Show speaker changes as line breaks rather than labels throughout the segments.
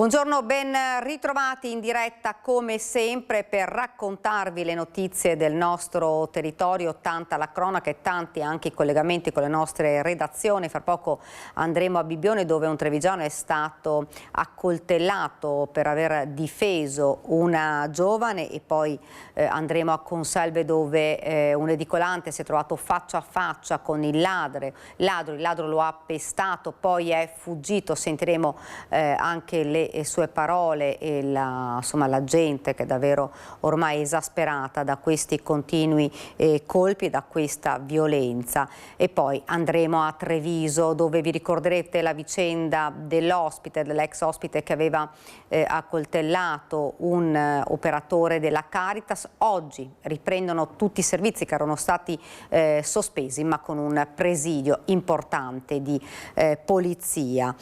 Buongiorno, ben ritrovati in diretta come sempre per raccontarvi le notizie del nostro territorio, tanta la cronaca e tanti anche i collegamenti con le nostre redazioni. Fra poco andremo a Bibbione dove un trevigiano è stato accoltellato per aver difeso una giovane e poi andremo a Consalve dove un edicolante si è trovato faccia a faccia con il ladro, lo ha pestato, poi è fuggito. Sentiremo anche le sue parole e la gente che è davvero ormai esasperata da questi continui colpi e da questa violenza. E poi andremo a Treviso dove vi ricorderete la vicenda dell'ex ospite che aveva accoltellato un operatore della Caritas. Oggi riprendono tutti i servizi che erano stati sospesi, ma con un presidio importante di polizia.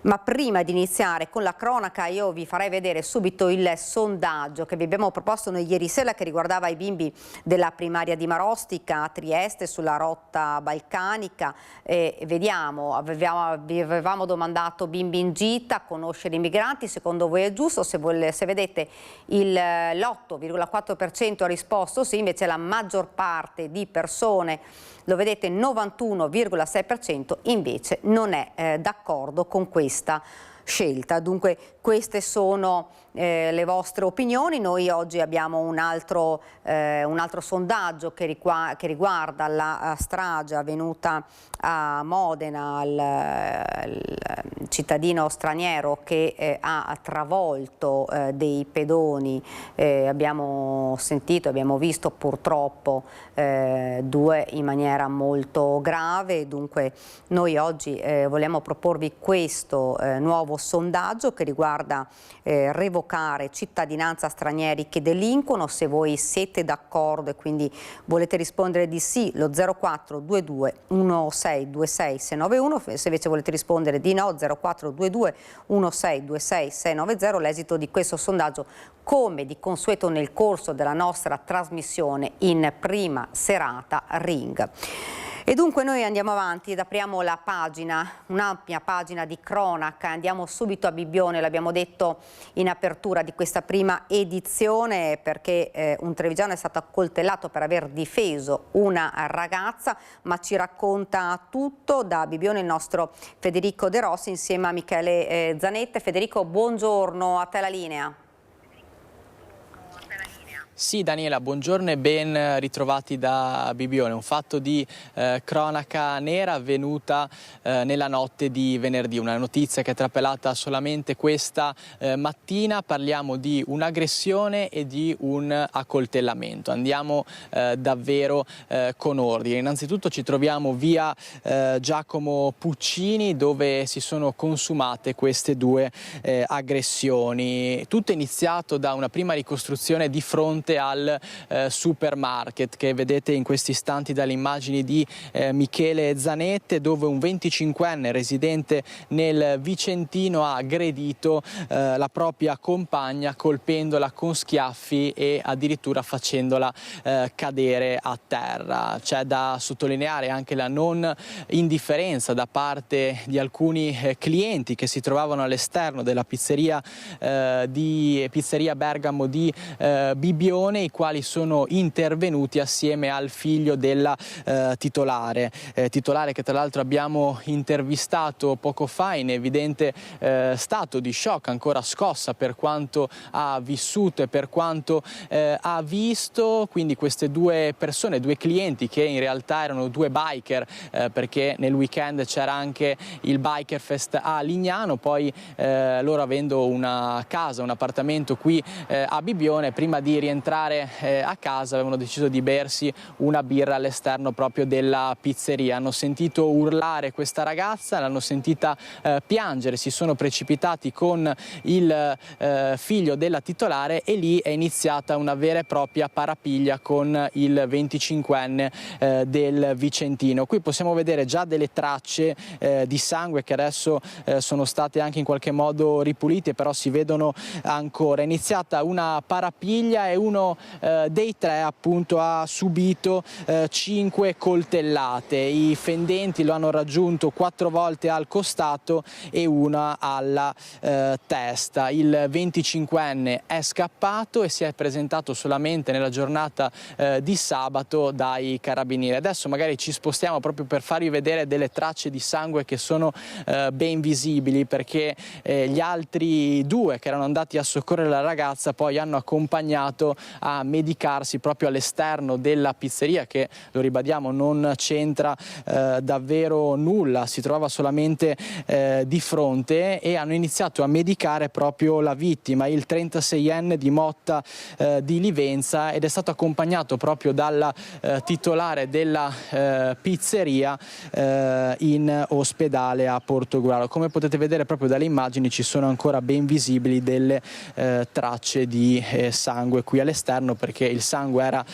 Ma prima di iniziare con la cronaca io vi farei vedere subito il sondaggio che vi abbiamo proposto noi ieri sera, che riguardava i bimbi della primaria di Marostica a Trieste sulla rotta balcanica. Vediamo, vi avevamo domandato: bimbi in gita, conoscere i migranti, secondo voi è giusto? Se vedete l'8,4% ha risposto sì, invece la maggior parte di persone, lo vedete, 91,6% invece non è d'accordo con questa scelta. Dunque queste sono le vostre opinioni. Noi oggi abbiamo un altro sondaggio che riguarda la strage avvenuta a Modena al cittadino straniero che ha travolto dei pedoni. Abbiamo visto purtroppo due in maniera molto grave. Dunque noi oggi vogliamo proporvi questo nuovo sondaggio che riguarda revocare cittadinanza a stranieri che delinquono. Se voi siete d'accordo e quindi volete rispondere di sì, lo 0422 1626 691, se invece volete rispondere di no, 0422 1626 690. L'esito di questo sondaggio, come di consueto nel corso della nostra trasmissione in prima serata Ring. E dunque noi andiamo avanti ed apriamo la pagina, un'ampia pagina di cronaca. Andiamo subito a Bibbione, l'abbiamo detto in apertura di questa prima edizione, perché un trevigiano è stato accoltellato per aver difeso una ragazza, ma ci racconta tutto da Bibbione il nostro Federico De Rossi insieme a Michele Zanetta. Federico, buongiorno, a te la linea.
Sì, Daniela, buongiorno e ben ritrovati da Bibbione. Un fatto di cronaca nera avvenuta nella notte di venerdì, una notizia che è trapelata solamente questa mattina. Parliamo di un'aggressione e di un accoltellamento. Andiamo davvero con ordine. Innanzitutto ci troviamo via Giacomo Puccini, dove si sono consumate queste due aggressioni. Tutto è iniziato da una prima ricostruzione di fronte al supermarket che vedete in questi istanti dalle immagini di Michele Zanette, dove un 25enne residente nel Vicentino ha aggredito la propria compagna colpendola con schiaffi e addirittura facendola cadere a terra. C'è da sottolineare anche la non indifferenza da parte di alcuni clienti che si trovavano all'esterno della pizzeria Bergamo di Bibbione, i quali sono intervenuti assieme al figlio della titolare che tra l'altro abbiamo intervistato poco fa, in evidente stato di shock, ancora scossa per quanto ha vissuto e per quanto ha visto. Quindi queste due persone, due clienti che in realtà erano due biker, perché nel weekend c'era anche il Biker Fest a Lignano, poi loro, avendo una casa, un appartamento qui a Bibbione, prima di rientrare a casa avevano deciso di bersi una birra all'esterno proprio della pizzeria. Hanno sentito urlare questa ragazza, l'hanno sentita piangere, si sono precipitati con il figlio della titolare e lì è iniziata una vera e propria parapiglia con il 25enne del Vicentino. Qui possiamo vedere già delle tracce di sangue che adesso sono state anche in qualche modo ripulite, però si vedono ancora. È iniziata una parapiglia e un uno dei tre appunto ha subito 5 coltellate. I fendenti lo hanno raggiunto 4 volte al costato e una alla testa. Il 25enne è scappato e si è presentato solamente nella giornata di sabato dai carabinieri. Adesso magari ci spostiamo proprio per farvi vedere delle tracce di sangue che sono ben visibili, perché gli altri 2 che erano andati a soccorrere la ragazza poi hanno accompagnato a medicarsi proprio all'esterno della pizzeria, che, lo ribadiamo, non c'entra davvero nulla, si trovava solamente di fronte, e hanno iniziato a medicare proprio la vittima, il 36enne di Motta di Livenza, ed è stato accompagnato proprio dalla titolare della pizzeria in ospedale a Portogruaro. Come potete vedere proprio dalle immagini, ci sono ancora ben visibili delle tracce di sangue qui all'esterno, perché il sangue era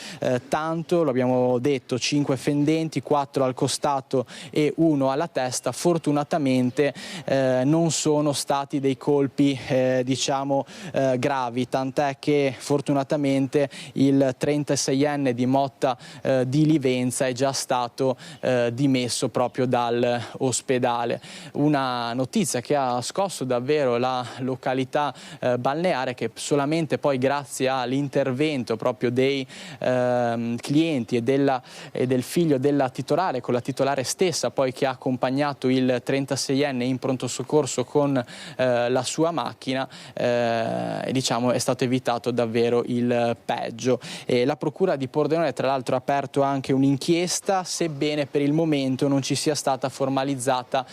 tanto, lo abbiamo detto, 5 fendenti, 4 al costato e 1 alla testa. Fortunatamente non sono stati dei colpi diciamo gravi, tant'è che fortunatamente il 36enne di Motta di Livenza è già stato dimesso proprio dall'ospedale. Una notizia che ha scosso davvero la località balneare, che solamente poi grazie all'intervento proprio dei clienti e del figlio della titolare, con la titolare stessa poi che ha accompagnato il 36enne in pronto soccorso con la sua macchina, diciamo è stato evitato davvero il peggio. La procura di Pordenone tra l'altro ha aperto anche un'inchiesta, sebbene per il momento non ci sia stata formalizzata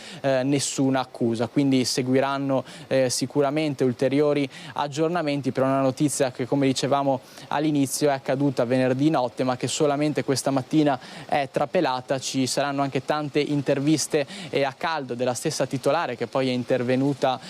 nessuna accusa, quindi seguiranno sicuramente ulteriori aggiornamenti per una notizia che, come dicevamo all'inizio, è accaduta venerdì notte ma che solamente questa mattina è trapelata. Ci saranno anche tante interviste a caldo della stessa titolare, che poi è intervenuta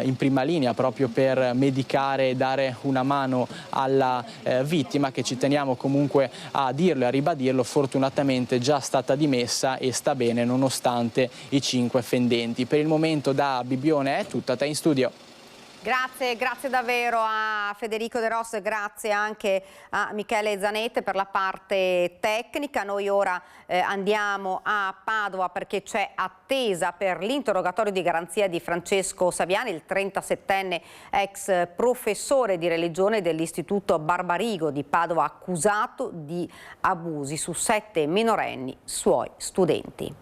in prima linea proprio per medicare e dare una mano alla vittima, che, ci teniamo comunque a dirlo e a ribadirlo, fortunatamente già stata dimessa e sta bene nonostante i 5 fendenti. Per il momento da Bibbione è tutto, a te in studio.
Grazie davvero a Federico De Ross, grazie anche a Michele Zanette per la parte tecnica. Noi ora andiamo a Padova perché c'è attesa per l'interrogatorio di garanzia di Francesco Saviani, il 37enne ex professore di religione dell'Istituto Barbarigo di Padova, accusato di abusi su 7 minorenni suoi studenti.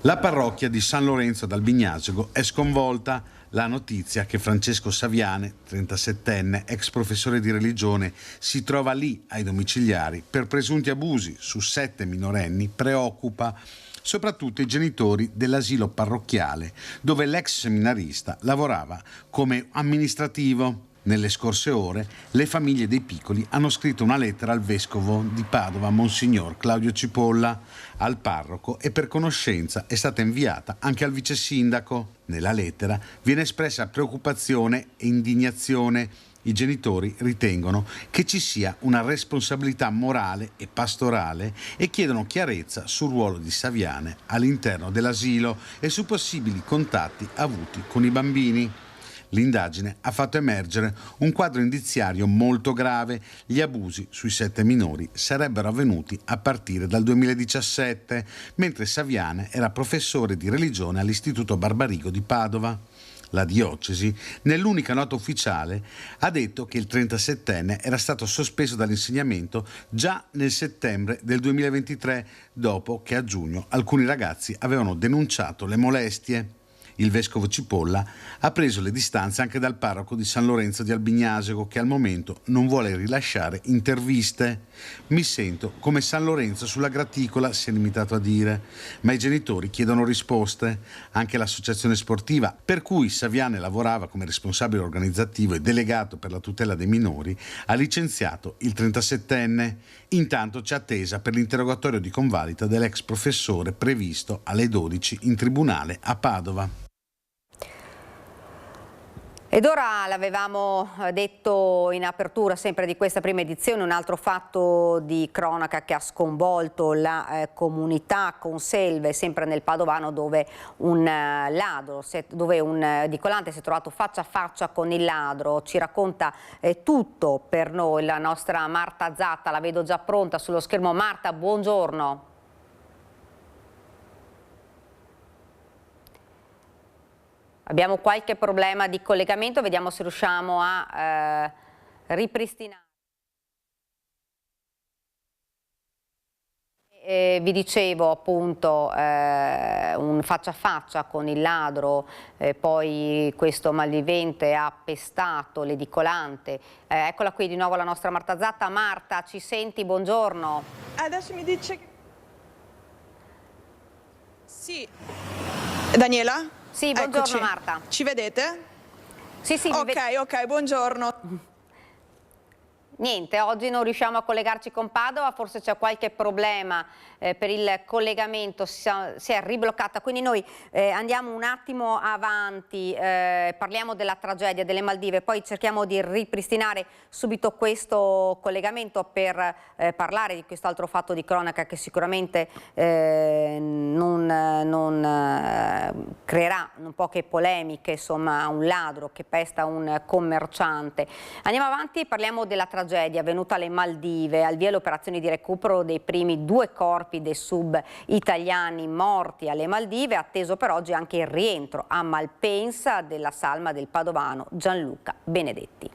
La parrocchia di San Lorenzo d'Albignasego è sconvolta. La notizia che Francesco Saviane, 37enne, ex professore di religione, si trova lì ai domiciliari per presunti abusi su 7 minorenni preoccupa soprattutto i genitori dell'asilo parrocchiale, dove l'ex seminarista lavorava come amministrativo. Nelle scorse ore le famiglie dei piccoli hanno scritto una lettera al vescovo di Padova, Monsignor Claudio Cipolla, al parroco, e per conoscenza è stata inviata anche al vice sindaco. Nella lettera viene espressa preoccupazione e indignazione. I genitori ritengono che ci sia una responsabilità morale e pastorale e chiedono chiarezza sul ruolo di Saviane all'interno dell'asilo e su possibili contatti avuti con i bambini. L'indagine ha fatto emergere un quadro indiziario molto grave. Gli abusi sui 7 minori sarebbero avvenuti a partire dal 2017, mentre Saviane era professore di religione all'Istituto Barbarigo di Padova. La diocesi, nell'unica nota ufficiale, ha detto che il 37enne era stato sospeso dall'insegnamento già nel settembre del 2023, dopo che a giugno alcuni ragazzi avevano denunciato le molestie. Il vescovo Cipolla ha preso le distanze anche dal parroco di San Lorenzo di Albignasego, che al momento non vuole rilasciare interviste. Mi sento come San Lorenzo sulla graticola, si è limitato a dire, ma i genitori chiedono risposte. Anche l'associazione sportiva, per cui Saviane lavorava come responsabile organizzativo e delegato per la tutela dei minori, ha licenziato il 37enne. Intanto c'è attesa per l'interrogatorio di convalida dell'ex professore previsto alle 12 in tribunale a Padova.
Ed ora l'avevamo detto in apertura sempre di questa prima edizione, un altro fatto di cronaca che ha sconvolto la comunità Conselve, sempre nel Padovano, dove un ladro, dove un edicolante si è trovato faccia a faccia con il ladro. Ci racconta tutto per noi la nostra Marta Zatta, la vedo già pronta sullo schermo. Marta, buongiorno. Abbiamo qualche problema di collegamento, vediamo se riusciamo a ripristinare. Vi dicevo appunto un faccia a faccia con il ladro, poi questo malvivente ha pestato l'edicolante. Eccola qui di nuovo la nostra Marta Zatta. Marta, ci senti? Buongiorno.
Adesso mi dice che... Sì. Daniela?
Sì, buongiorno. Eccoci. Marta.
Ci vedete?
Sì, sì.
Ok, buongiorno.
Niente, oggi non riusciamo a collegarci con Padova, forse c'è qualche problema per il collegamento, si è ribloccata, quindi noi andiamo un attimo avanti, parliamo della tragedia delle Maldive, poi cerchiamo di ripristinare subito questo collegamento per parlare di quest'altro fatto di cronaca che sicuramente non creerà poche polemiche, insomma, un ladro che pesta un commerciante. Andiamo avanti e parliamo della tragedia avvenuta alle Maldive, al via le operazioni di recupero dei primi 2 corpi dei sub italiani morti alle Maldive, atteso per oggi anche il rientro a Malpensa della salma del padovano Gianluca Benedetti.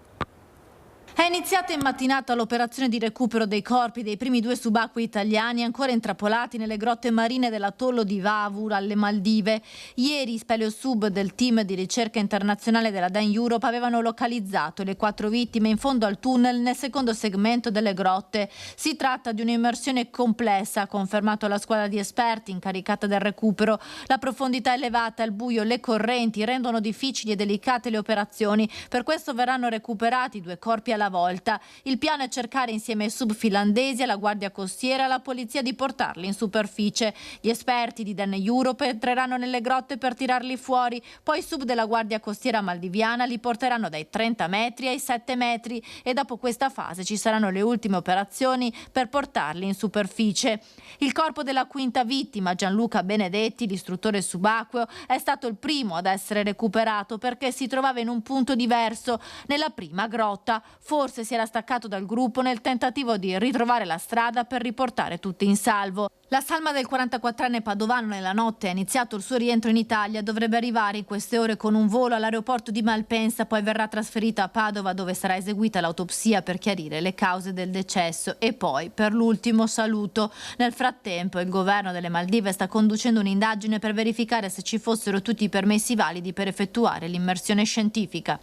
È iniziata in mattinata l'operazione di recupero dei corpi dei primi 2 subacquei italiani ancora intrappolati nelle grotte marine dell'atollo di Vavur alle Maldive. Ieri speleosub del team di ricerca internazionale della Dan Europe avevano localizzato le 4 vittime in fondo al tunnel nel secondo segmento delle grotte. Si tratta di un'immersione complessa, ha confermato la squadra di esperti incaricata del recupero. La profondità elevata, il buio, le correnti rendono difficili e delicate le operazioni. Per questo verranno recuperati 2 corpi alla volta. Il piano è cercare insieme ai sub finlandesi, alla Guardia Costiera e alla polizia di portarli in superficie. Gli esperti di Dan Europe entreranno nelle grotte per tirarli fuori, poi i sub della Guardia Costiera maldiviana li porteranno dai 30 metri ai 7 metri e dopo questa fase ci saranno le ultime operazioni per portarli in superficie. Il corpo della quinta vittima, Gianluca Benedetti, l'istruttore subacqueo, è stato il primo ad essere recuperato perché si trovava in un punto diverso, nella prima grotta. Forse si era staccato dal gruppo nel tentativo di ritrovare la strada per riportare tutti in salvo. La salma del 44enne padovano nella notte ha iniziato il suo rientro in Italia, dovrebbe arrivare in queste ore con un volo all'aeroporto di Malpensa, poi verrà trasferita a Padova dove sarà eseguita l'autopsia per chiarire le cause del decesso e poi per l'ultimo saluto. Nel frattempo il governo delle Maldive sta conducendo un'indagine per verificare se ci fossero tutti i permessi validi per effettuare l'immersione scientifica.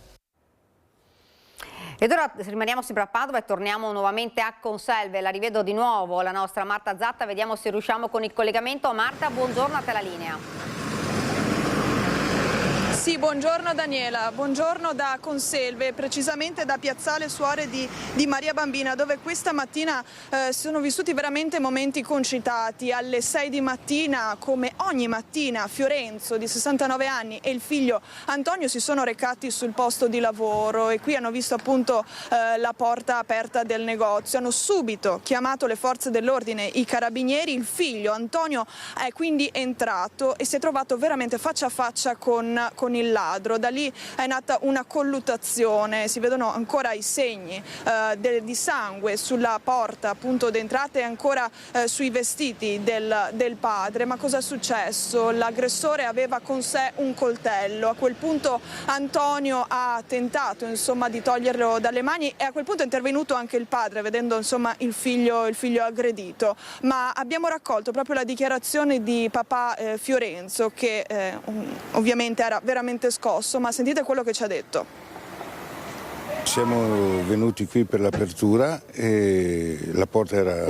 Ed ora rimaniamo sempre a Padova e torniamo nuovamente a Conselve. La rivedo di nuovo la nostra Marta Zatta, vediamo se riusciamo con il collegamento. Marta, buongiorno, a te la linea.
Sì, buongiorno Daniela, buongiorno da Conselve, precisamente da Piazzale Suore di Maria Bambina, dove questa mattina sono vissuti veramente momenti concitati. Alle 6 di mattina, come ogni mattina, Fiorenzo di 69 anni e il figlio Antonio si sono recati sul posto di lavoro e qui hanno visto appunto la porta aperta del negozio. Hanno subito chiamato le forze dell'ordine, i carabinieri. Il figlio Antonio è quindi entrato e si è trovato veramente faccia a faccia con il ladro. Da lì è nata una colluttazione, si vedono ancora i segni di sangue sulla porta appunto d'entrata e ancora sui vestiti del padre. Ma cosa è successo? L'aggressore aveva con sé un coltello, a quel punto Antonio ha tentato insomma di toglierlo dalle mani e a quel punto è intervenuto anche il padre vedendo insomma il figlio aggredito. Ma abbiamo raccolto proprio la dichiarazione di papà Fiorenzo che ovviamente era veramente scosso, ma sentite quello che ci ha detto.
Siamo venuti qui per l'apertura e la porta era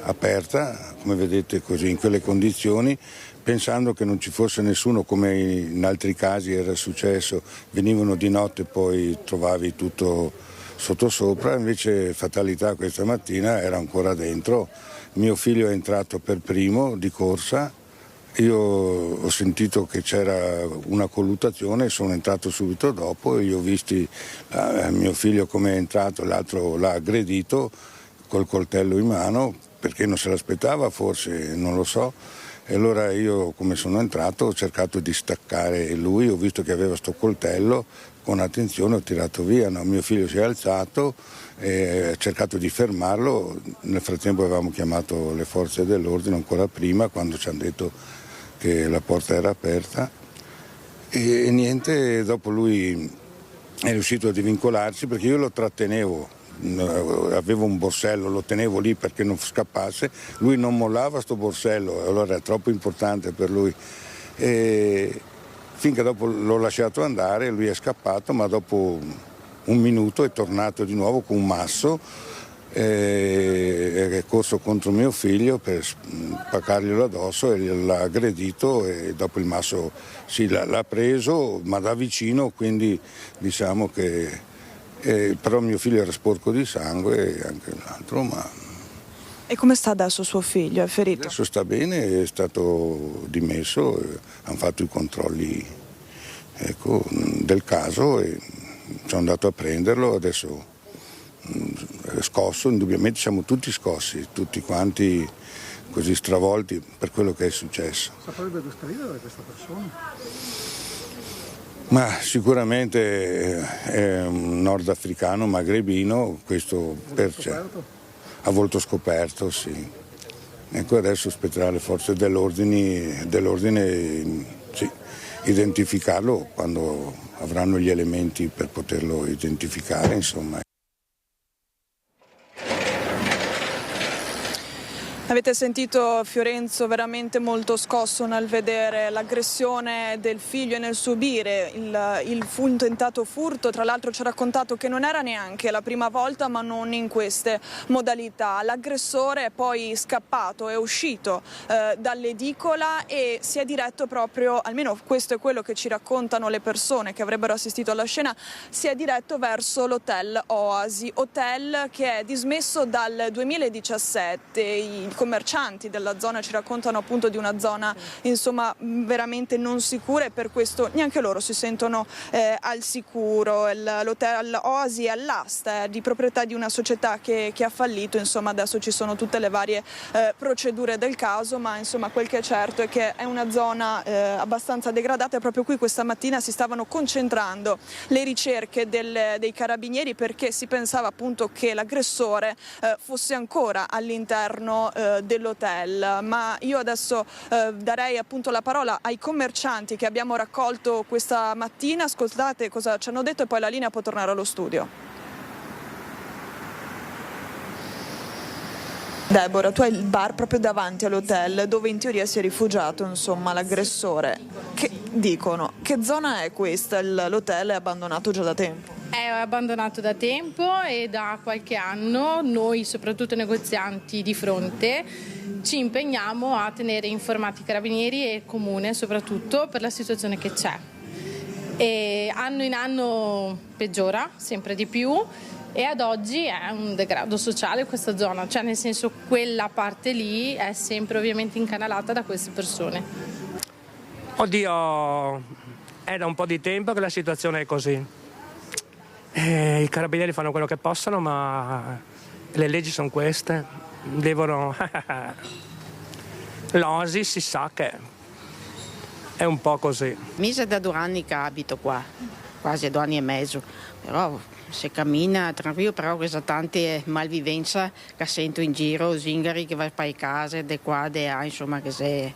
aperta, come vedete così in quelle condizioni, pensando che non ci fosse nessuno come in altri casi era successo, venivano di notte e poi trovavi tutto sottosopra, invece fatalità questa mattina era ancora dentro. Mio figlio è entrato per primo di corsa io ho sentito che c'era una colluttazione, sono entrato subito dopo e li ho visti mio figlio come è entrato, l'altro l'ha aggredito col coltello in mano perché non se l'aspettava, forse, non lo so. E allora io, come sono entrato, ho cercato di staccare lui, ho visto che aveva sto coltello, con attenzione ho tirato via, no? Mio figlio si è alzato e ho cercato di fermarlo, nel frattempo avevamo chiamato le forze dell'ordine ancora prima, quando ci hanno detto che la porta era aperta e niente, dopo lui è riuscito a divincolarsi perché io lo trattenevo, avevo un borsello, lo tenevo lì perché non scappasse, lui non mollava sto borsello, allora era troppo importante per lui. E finché dopo l'ho lasciato andare, lui è scappato, ma dopo un minuto è tornato di nuovo con un masso, è corso contro mio figlio per spaccarglielo addosso e l'ha aggredito e dopo il masso sì, l'ha preso, ma da vicino, quindi diciamo che però mio figlio era sporco di sangue e anche l'altro. Ma
E come sta adesso suo figlio? È ferito?
adesso sta bene, è stato dimesso, hanno fatto i controlli, ecco, del caso e sono andato a prenderlo, adesso è scosso, indubbiamente siamo tutti scossi, tutti quanti così stravolti per quello che è successo.
Saprebbe dove sta vivendo questa persona?
Ma sicuramente è un nordafricano magrebino, questo a volto scoperto, sì. Ecco, adesso spetterà alle forze dell'ordine sì, identificarlo quando avranno gli elementi per poterlo identificare, insomma.
Avete sentito Fiorenzo veramente molto scosso nel vedere l'aggressione del figlio e nel subire il tentato furto. Tra l'altro ci ha raccontato che non era neanche la prima volta, ma non in queste modalità. L'aggressore è poi scappato, è uscito dall'edicola e si è diretto proprio, almeno questo è quello che ci raccontano le persone che avrebbero assistito alla scena, si è diretto verso l'hotel Oasi, hotel che è dismesso dal 2017. I commercianti della zona ci raccontano appunto di una zona insomma veramente non sicura e per questo neanche loro si sentono al sicuro. L'hotel Oasi è all'asta, è di proprietà di una società che ha fallito, insomma adesso ci sono tutte le varie procedure del caso, ma insomma quel che è certo è che è una zona abbastanza degradata e proprio qui questa mattina si stavano concentrando le ricerche dei carabinieri perché si pensava appunto che l'aggressore fosse ancora all'interno dell'hotel, ma io adesso darei appunto la parola ai commercianti che abbiamo raccolto questa mattina. Ascoltate cosa ci hanno detto e poi la linea può tornare allo studio. Deborah, tu hai il bar proprio davanti all'hotel dove in teoria si è rifugiato insomma l'aggressore. Che dicono? Che zona è questa? L'hotel è abbandonato già da tempo?
È abbandonato da tempo e da qualche anno noi, soprattutto negozianti di fronte, ci impegniamo a tenere informati i carabinieri e il comune soprattutto per la situazione che c'è. E anno in anno peggiora sempre di più e ad oggi è un degrado sociale questa zona, cioè nel senso quella parte lì è sempre ovviamente incanalata da queste persone.
Oddio, è da un po' di tempo che la situazione è così. I carabinieri fanno quello che possono, ma le leggi sono queste. Devono. L'Oasi si sa che è un po' così.
Mese da 2 anni che abito qua, quasi 2 anni e mezzo, però si cammina tranquillo, però questa tante malvivenza che sento in giro, zingari che va per le case, di qua, di là, insomma che se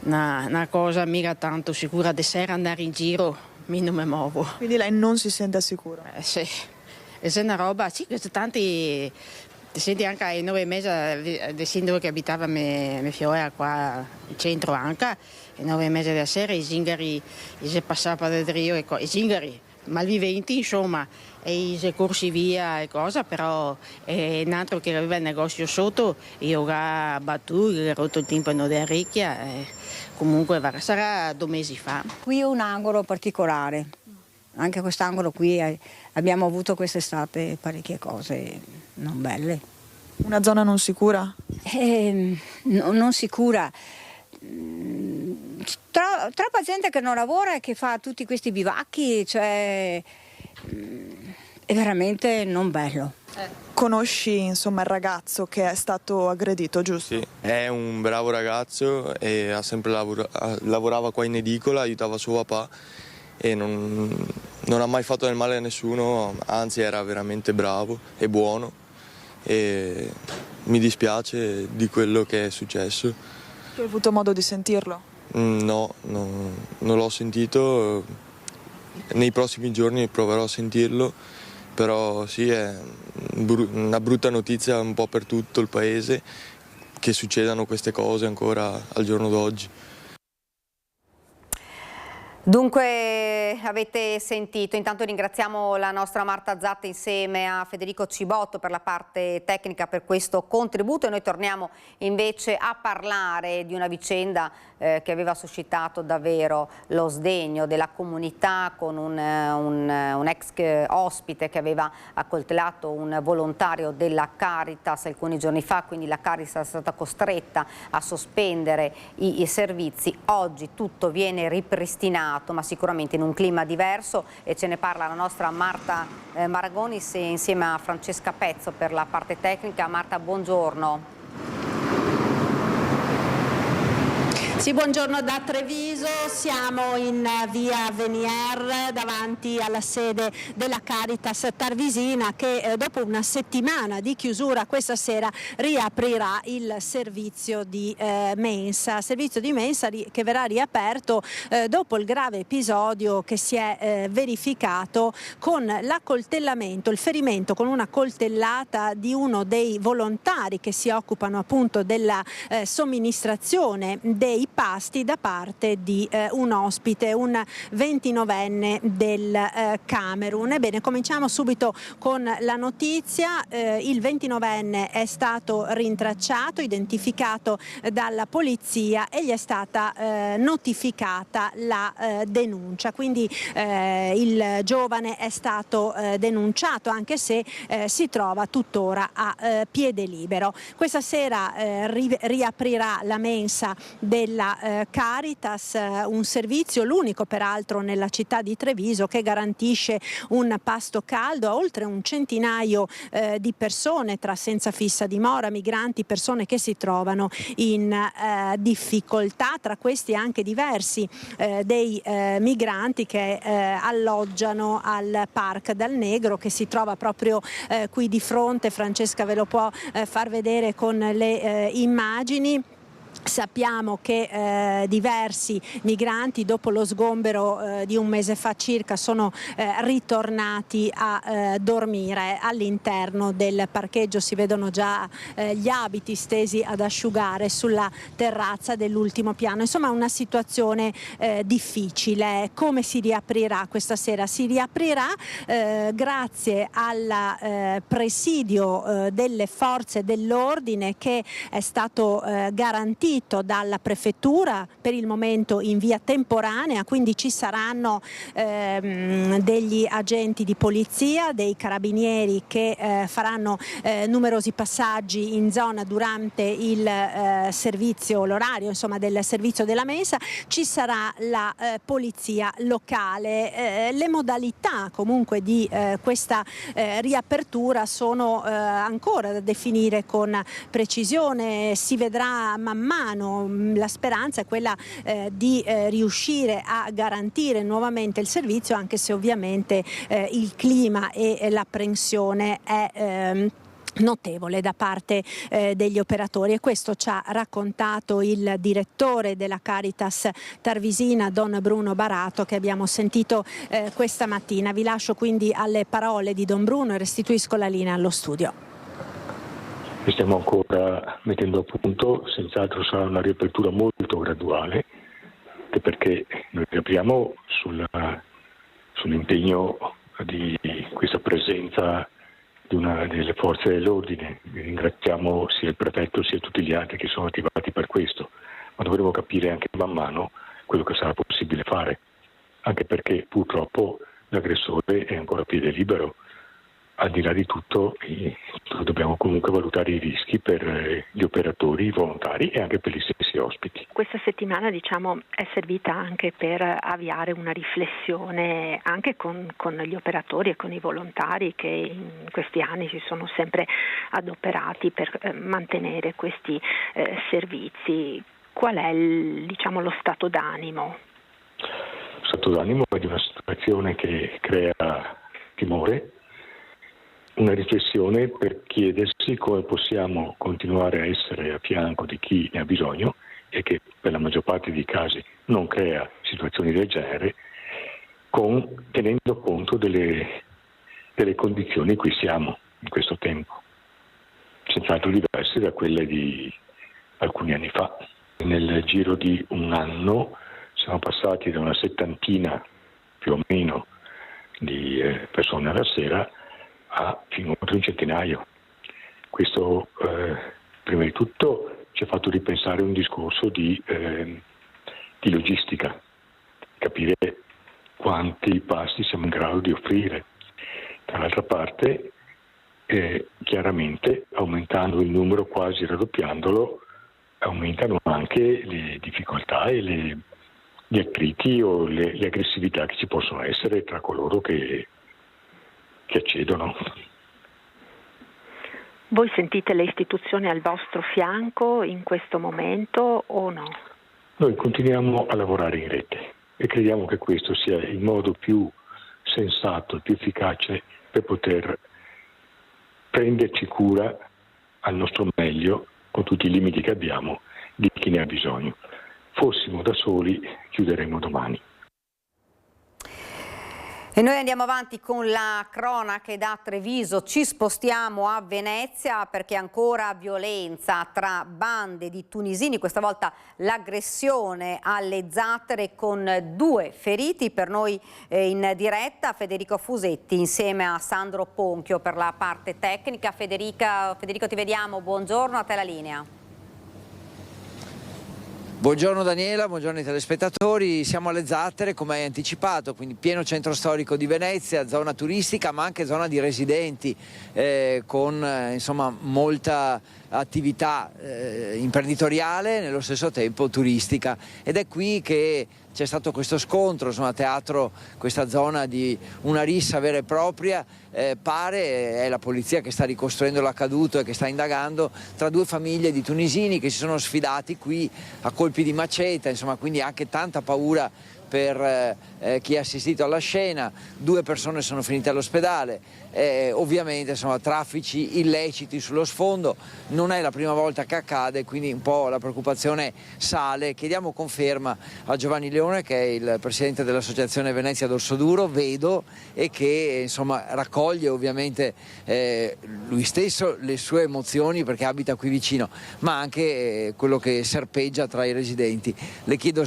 una cosa mica tanto sicura di sera andare in giro. Mi non mi muovo.
Quindi lei non si sente sicura?
Sì, e se è una roba, sì, questi tanti, ti senti anche ai 9 mesi del sindaco che abitava mia figlia qua in centro anche, ai 9 mesi della sera i zingari, si passava del rio, i zingari, malviventi insomma, e si corsi via e cosa, però un altro che aveva il negozio sotto, io ho battuto, ho rotto il timpano della ricchia. Comunque sarà 2 mesi fa.
Qui è un angolo particolare, anche quest'angolo qui abbiamo avuto quest'estate parecchie cose non belle.
Una zona non sicura?
Non sicura, troppa gente che non lavora e che fa tutti questi bivacchi, cioè è veramente non bello.
Conosci insomma il ragazzo che è stato aggredito, giusto?
Sì, è un bravo ragazzo e ha sempre lavorava qua in edicola, aiutava suo papà e non ha mai fatto del male a nessuno, anzi era veramente bravo e buono e mi dispiace di quello che è successo.
Tu hai avuto modo di sentirlo?
No, non l'ho sentito, nei prossimi giorni proverò a sentirlo, però sì, è una brutta notizia un po' per tutto il paese che succedano queste cose ancora al giorno d'oggi.
Dunque avete sentito, intanto ringraziamo la nostra Marta Zatta insieme a Federico Cibotto per la parte tecnica, per questo contributo, e noi torniamo invece a parlare di una vicenda che aveva suscitato davvero lo sdegno della comunità, con un ex ospite che aveva accoltellato un volontario della Caritas alcuni giorni fa, quindi la Caritas è stata costretta a sospendere i servizi. Oggi tutto viene ripristinato, ma sicuramente in un clima diverso, e ce ne parla la nostra Marta Maragonis insieme a Francesca Pezzo per la parte tecnica. Marta, buongiorno.
Sì, buongiorno da Treviso, siamo in via Venier davanti alla sede della Caritas Tarvisina che dopo una settimana di chiusura questa sera riaprirà il servizio di mensa, che verrà riaperto dopo il grave episodio che si è verificato con l'accoltellamento, il ferimento con una coltellata di uno dei volontari che si occupano appunto della somministrazione dei pasti da parte di un ospite, un 29enne del Camerun. Ebbene, cominciamo subito con la notizia. Il 29enne è stato rintracciato, identificato dalla polizia e gli è stata notificata la denuncia. Quindi il giovane è stato denunciato, anche se si trova tuttora a piede libero. Questa sera riaprirà la mensa della Caritas, un servizio, l'unico peraltro nella città di Treviso, che garantisce un pasto caldo a oltre un centinaio di persone, tra senza fissa dimora, migranti, persone che si trovano in difficoltà, tra questi anche diversi dei migranti che alloggiano al Park dal Negro, che si trova proprio qui di fronte. Francesca ve lo può far vedere con le immagini. Sappiamo che diversi migranti dopo lo sgombero di un mese fa circa sono ritornati a dormire all'interno del parcheggio. Si vedono già gli abiti stesi ad asciugare sulla terrazza dell'ultimo piano. Insomma, una situazione difficile. Come si riaprirà questa sera? Si riaprirà grazie al presidio delle forze dell'ordine che è stato garantito dalla prefettura, per il momento in via temporanea, quindi ci saranno degli agenti di polizia, dei carabinieri che faranno numerosi passaggi in zona durante il servizio, l'orario insomma del servizio della mensa. Ci sarà la polizia locale. Le modalità comunque di questa riapertura sono ancora da definire con precisione, si vedrà man mano. La speranza è quella di riuscire a garantire nuovamente il servizio, anche se ovviamente il clima e l'apprensione è notevole da parte degli operatori, e questo ci ha raccontato il direttore della Caritas Tarvisina, Don Bruno Barato, che abbiamo sentito questa mattina. Vi lascio quindi alle parole di Don Bruno e restituisco la linea allo studio.
Stiamo ancora mettendo a punto, senz'altro sarà una riapertura molto graduale, anche perché noi riapriamo sull'impegno di questa presenza di una delle forze dell'ordine. Ringraziamo sia il prefetto sia tutti gli altri che sono attivati per questo, ma dovremo capire anche man mano quello che sarà possibile fare, anche perché purtroppo l'aggressore è ancora a piede libero al di là di tutto dobbiamo comunque valutare i rischi per gli operatori, i volontari e anche per gli stessi ospiti.
Questa settimana è servita anche per avviare una riflessione anche con gli operatori e con i volontari che in questi anni si sono sempre adoperati per mantenere questi servizi. Qual è lo stato d'animo?
Lo stato d'animo è di una situazione che crea timore, una riflessione per chiedersi come possiamo continuare a essere a fianco di chi ne ha bisogno e che per la maggior parte dei casi non crea situazioni del genere, tenendo conto delle condizioni in cui siamo in questo tempo, senz'altro diverse da quelle di alcuni anni fa. Nel giro di un anno siamo passati da una 70 più o meno di persone alla sera a fino oltre un centinaio. Questo prima di tutto ci ha fatto ripensare un discorso di logistica, capire quanti pasti siamo in grado di offrire. Dall'altra parte, chiaramente aumentando il numero, quasi raddoppiandolo, aumentano anche le difficoltà e gli attriti o le aggressività che ci possono essere tra coloro che accedono.
Voi sentite le istituzioni al vostro fianco in questo momento o no?
Noi continuiamo a lavorare in rete e crediamo che questo sia il modo più sensato, più efficace per poter prenderci cura al nostro meglio, con tutti i limiti che abbiamo, di chi ne ha bisogno. Fossimo da soli, chiuderemo domani.
E noi andiamo avanti con la cronaca da Treviso, ci spostiamo a Venezia perché ancora violenza tra bande di tunisini, questa volta l'aggressione alle zattere con 2 feriti. Per noi in diretta Federico Fusetti insieme a Sandro Ponchio per la parte tecnica. Federico ti vediamo, buongiorno, a te la linea.
Buongiorno Daniela, buongiorno ai telespettatori, siamo alle Zattere come hai anticipato, quindi pieno centro storico di Venezia, zona turistica ma anche zona di residenti con insomma molta attività imprenditoriale, nello stesso tempo turistica, ed è qui che c'è stato questo scontro, insomma, a teatro questa zona di una rissa vera e propria, è la polizia che sta ricostruendo l'accaduto e che sta indagando, tra 2 famiglie di tunisini che si sono sfidati qui a colpi di maceta, insomma, quindi anche tanta paura per chi ha assistito alla scena. 2 persone sono finite all'ospedale, ovviamente insomma traffici illeciti sullo sfondo, non è la prima volta che accade, quindi un po' la preoccupazione sale. Chiediamo conferma a Giovanni Leone, che è il presidente dell'associazione Venezia d'Orso Duro, vedo, e che insomma raccoglie ovviamente lui stesso le sue emozioni perché abita qui vicino, ma anche quello che serpeggia tra i residenti. Le chiedo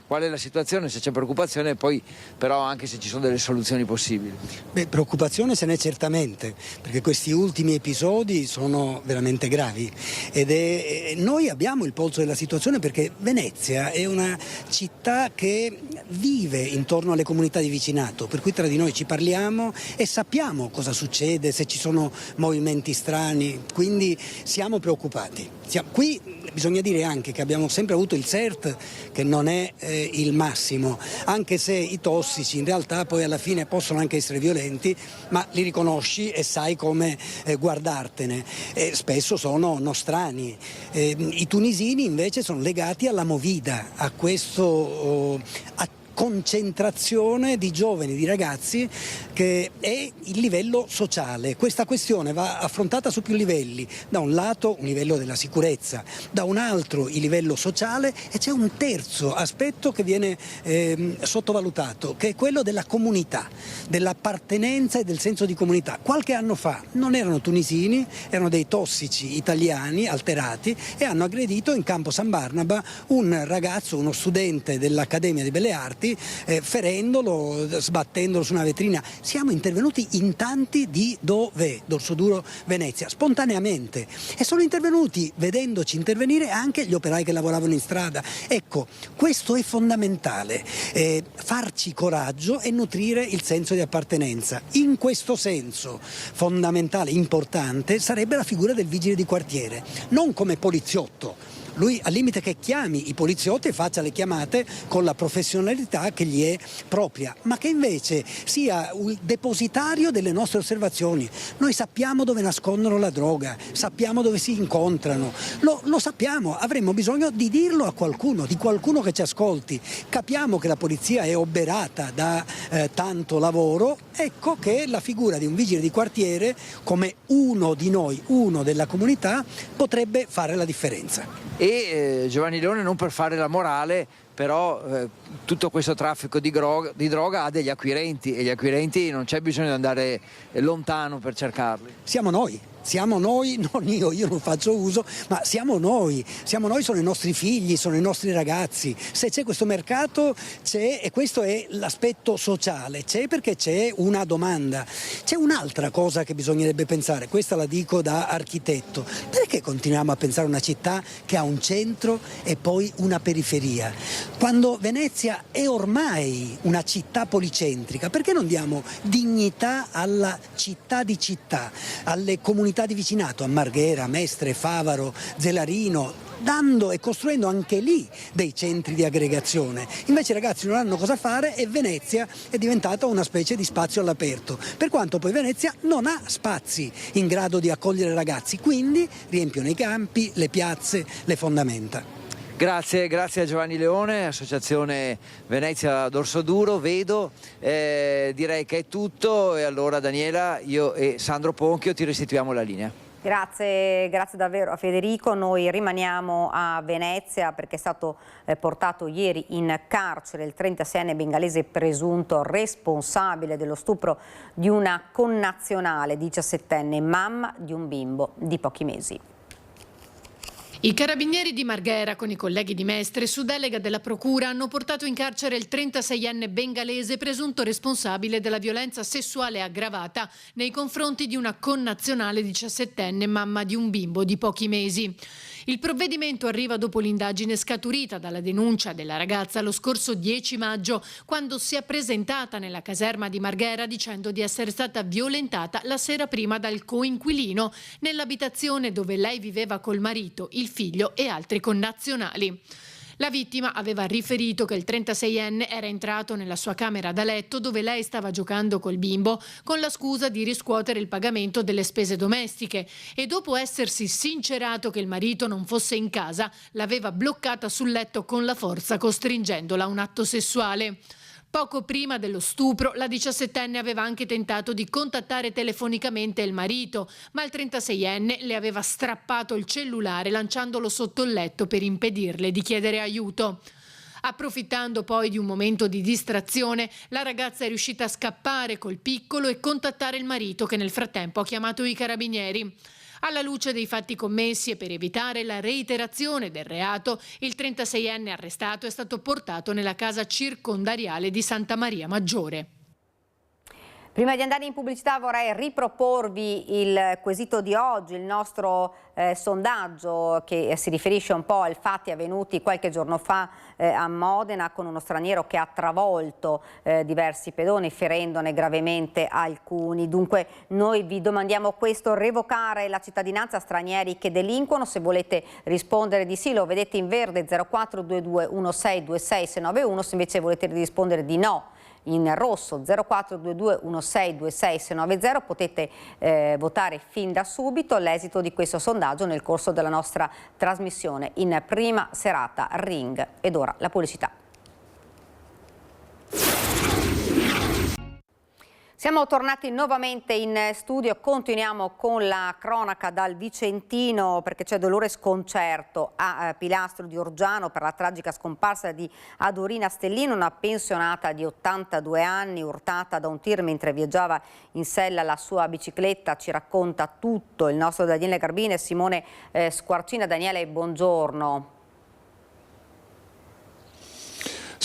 qual è la situazione, se c'è preoccupazione, e poi però anche se ci sono delle soluzioni possibili.
Preoccupazione se n'è certamente, perché questi ultimi episodi sono veramente gravi ed noi abbiamo il polso della situazione, perché Venezia è una città che vive intorno alle comunità di vicinato, per cui tra di noi ci parliamo e sappiamo cosa succede, se ci sono movimenti strani, quindi siamo preoccupati. Qui bisogna dire anche che abbiamo sempre avuto il CERT, che non è il massimo, anche se i tossici in realtà poi alla fine possono anche essere violenti, ma li riconosci e sai come guardartene. Spesso sono nostrani. I tunisini invece sono legati alla movida, a questo concentrazione di giovani, di ragazzi, che è il livello sociale. Questa questione va affrontata su più livelli: da un lato un livello della sicurezza, da un altro il livello sociale, e c'è un terzo aspetto che viene sottovalutato, che è quello della comunità, dell'appartenenza e del senso di comunità. Qualche anno fa non erano tunisini, erano dei tossici italiani alterati e hanno aggredito in campo San Barnaba un ragazzo, uno studente dell'Accademia di Belle Arti, lui ferendolo, sbattendolo su una vetrina. Siamo intervenuti in tanti di dove? Dorsoduro Venezia, spontaneamente, e sono intervenuti vedendoci intervenire anche gli operai che lavoravano in strada. Ecco, questo è fondamentale, farci coraggio e nutrire il senso di appartenenza. In questo senso fondamentale, importante, sarebbe la figura del vigile di quartiere, non come poliziotto. Lui al limite che chiami i poliziotti e faccia le chiamate con la professionalità che gli è propria, ma che invece sia un depositario delle nostre osservazioni. Noi sappiamo dove nascondono la droga, sappiamo dove si incontrano, lo sappiamo, avremmo bisogno di dirlo a qualcuno, di qualcuno che ci ascolti. Capiamo che la polizia è oberata da tanto lavoro, ecco che la figura di un vigile di quartiere come uno di noi, uno della comunità, potrebbe fare la differenza.
E Giovanni Leone, non per fare la morale, però tutto questo traffico di droga ha degli acquirenti, e gli acquirenti non c'è bisogno di andare lontano per cercarli.
Siamo noi, non io non faccio uso, ma siamo noi, sono i nostri figli, sono i nostri ragazzi. Se c'è questo mercato c'è, e questo è l'aspetto sociale, c'è perché c'è una domanda. C'è un'altra cosa che bisognerebbe pensare, questa la dico da architetto: perché continuiamo a pensare a una città che ha un centro e poi una periferia? Quando Venezia è ormai una città policentrica, perché non diamo dignità alla città di città, alle comunità di vicinato, a Marghera, Mestre, Favaro, Zelarino, dando e costruendo anche lì dei centri di aggregazione? Invece i ragazzi non hanno cosa fare e Venezia è diventata una specie di spazio all'aperto, per quanto poi Venezia non ha spazi in grado di accogliere ragazzi, quindi riempiono i campi, le piazze, le fondamenta.
Grazie a Giovanni Leone, Associazione Venezia Dorsoduro. Vedo, direi che è tutto, e allora Daniela, io e Sandro Ponchio ti restituiamo la linea.
Grazie davvero a Federico. Noi rimaniamo a Venezia perché è stato portato ieri in carcere il 36enne bengalese presunto responsabile dello stupro di una connazionale 17enne, mamma di un bimbo di pochi mesi.
I carabinieri di Marghera, con i colleghi di Mestre, su delega della procura, hanno portato in carcere il 36enne bengalese presunto responsabile della violenza sessuale aggravata nei confronti di una connazionale 17enne, mamma di un bimbo di pochi mesi. Il provvedimento arriva dopo l'indagine scaturita dalla denuncia della ragazza lo scorso 10 maggio, quando si è presentata nella caserma di Marghera dicendo di essere stata violentata la sera prima dal coinquilino nell'abitazione dove lei viveva col marito, il figlio e altri connazionali. La vittima aveva riferito che il 36enne era entrato nella sua camera da letto dove lei stava giocando col bimbo con la scusa di riscuotere il pagamento delle spese domestiche e dopo essersi sincerato che il marito non fosse in casa l'aveva bloccata sul letto con la forza costringendola a un atto sessuale. Poco prima dello stupro, la 17enne aveva anche tentato di contattare telefonicamente il marito, ma il 36enne le aveva strappato il cellulare lanciandolo sotto il letto per impedirle di chiedere aiuto. Approfittando poi di un momento di distrazione, la ragazza è riuscita a scappare col piccolo e contattare il marito, che nel frattempo ha chiamato i carabinieri. Alla luce dei fatti commessi e per evitare la reiterazione del reato, il 36enne arrestato è stato portato nella casa circondariale di Santa Maria Maggiore.
Prima di andare in pubblicità vorrei riproporvi il quesito di oggi, il nostro sondaggio che si riferisce un po' ai fatti avvenuti qualche giorno fa a Modena con uno straniero che ha travolto diversi pedoni ferendone gravemente alcuni. Dunque noi vi domandiamo questo: revocare la cittadinanza a stranieri che delinquono? Se volete rispondere di sì lo vedete in verde 0422 1626 691, se invece volete rispondere di no in rosso 0422 1626 690 potete votare fin da subito l'esito di questo sondaggio nel corso della nostra trasmissione in prima serata Ring. Ed ora la pubblicità. Siamo tornati nuovamente in studio, continuiamo con la cronaca dal Vicentino perché c'è dolore e sconcerto a Pilastro di Orgiano per la tragica scomparsa di Adorina Stellino, una pensionata di 82 anni urtata da un tir mentre viaggiava in sella alla sua bicicletta. Ci racconta tutto il nostro Daniele Garbini e Simone Squarcina. Daniele, buongiorno.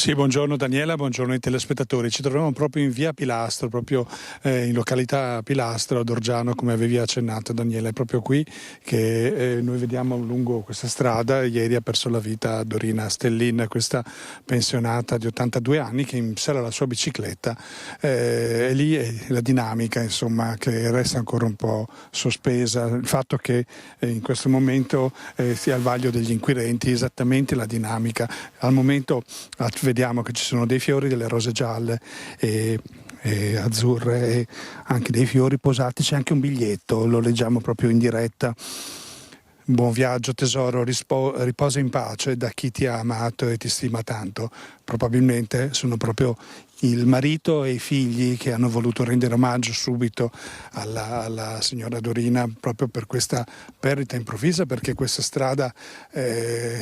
Sì, buongiorno Daniela, buongiorno ai telespettatori. Ci troviamo proprio in via Pilastro, proprio in località Pilastro ad Orgiano, come avevi accennato Daniela. È proprio qui che noi vediamo lungo questa strada. Ieri ha perso la vita Dorina Stellin, questa pensionata di 82 anni che in sella alla sua bicicletta. E lì è la dinamica, insomma, che resta ancora un po' sospesa. Il fatto che in questo momento sia al vaglio degli inquirenti esattamente la dinamica. Al momento vediamo che ci sono dei fiori, delle rose gialle e azzurre e anche dei fiori posati, c'è anche un biglietto, lo leggiamo proprio in diretta. Buon viaggio tesoro, riposa in pace da chi ti ha amato e ti stima tanto. Probabilmente sono proprio il marito e i figli che hanno voluto rendere omaggio subito alla signora Dorina proprio per questa perdita improvvisa, perché questa strada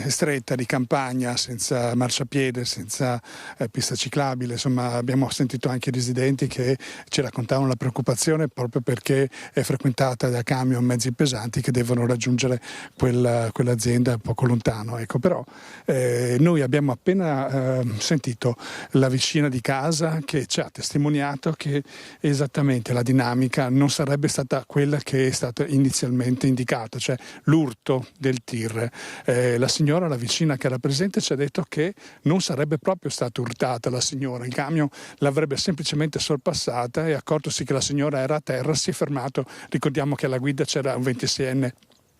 stretta di campagna, senza marciapiede, senza pista ciclabile, insomma abbiamo sentito anche i residenti che ci raccontavano la preoccupazione proprio perché è frequentata da camion, mezzi pesanti che devono raggiungere quell'azienda poco lontano. Ecco, però noi abbiamo appena sentito la vicina di casa che ci ha testimoniato che esattamente la dinamica non sarebbe stata quella che è stata inizialmente indicata, cioè l'urto del tir. La signora, la vicina che era presente, ci ha detto che non sarebbe proprio stata urtata la signora, il camion l'avrebbe semplicemente sorpassata e accortosi che la signora era a terra, si è fermato. Ricordiamo che alla guida c'era un 26enne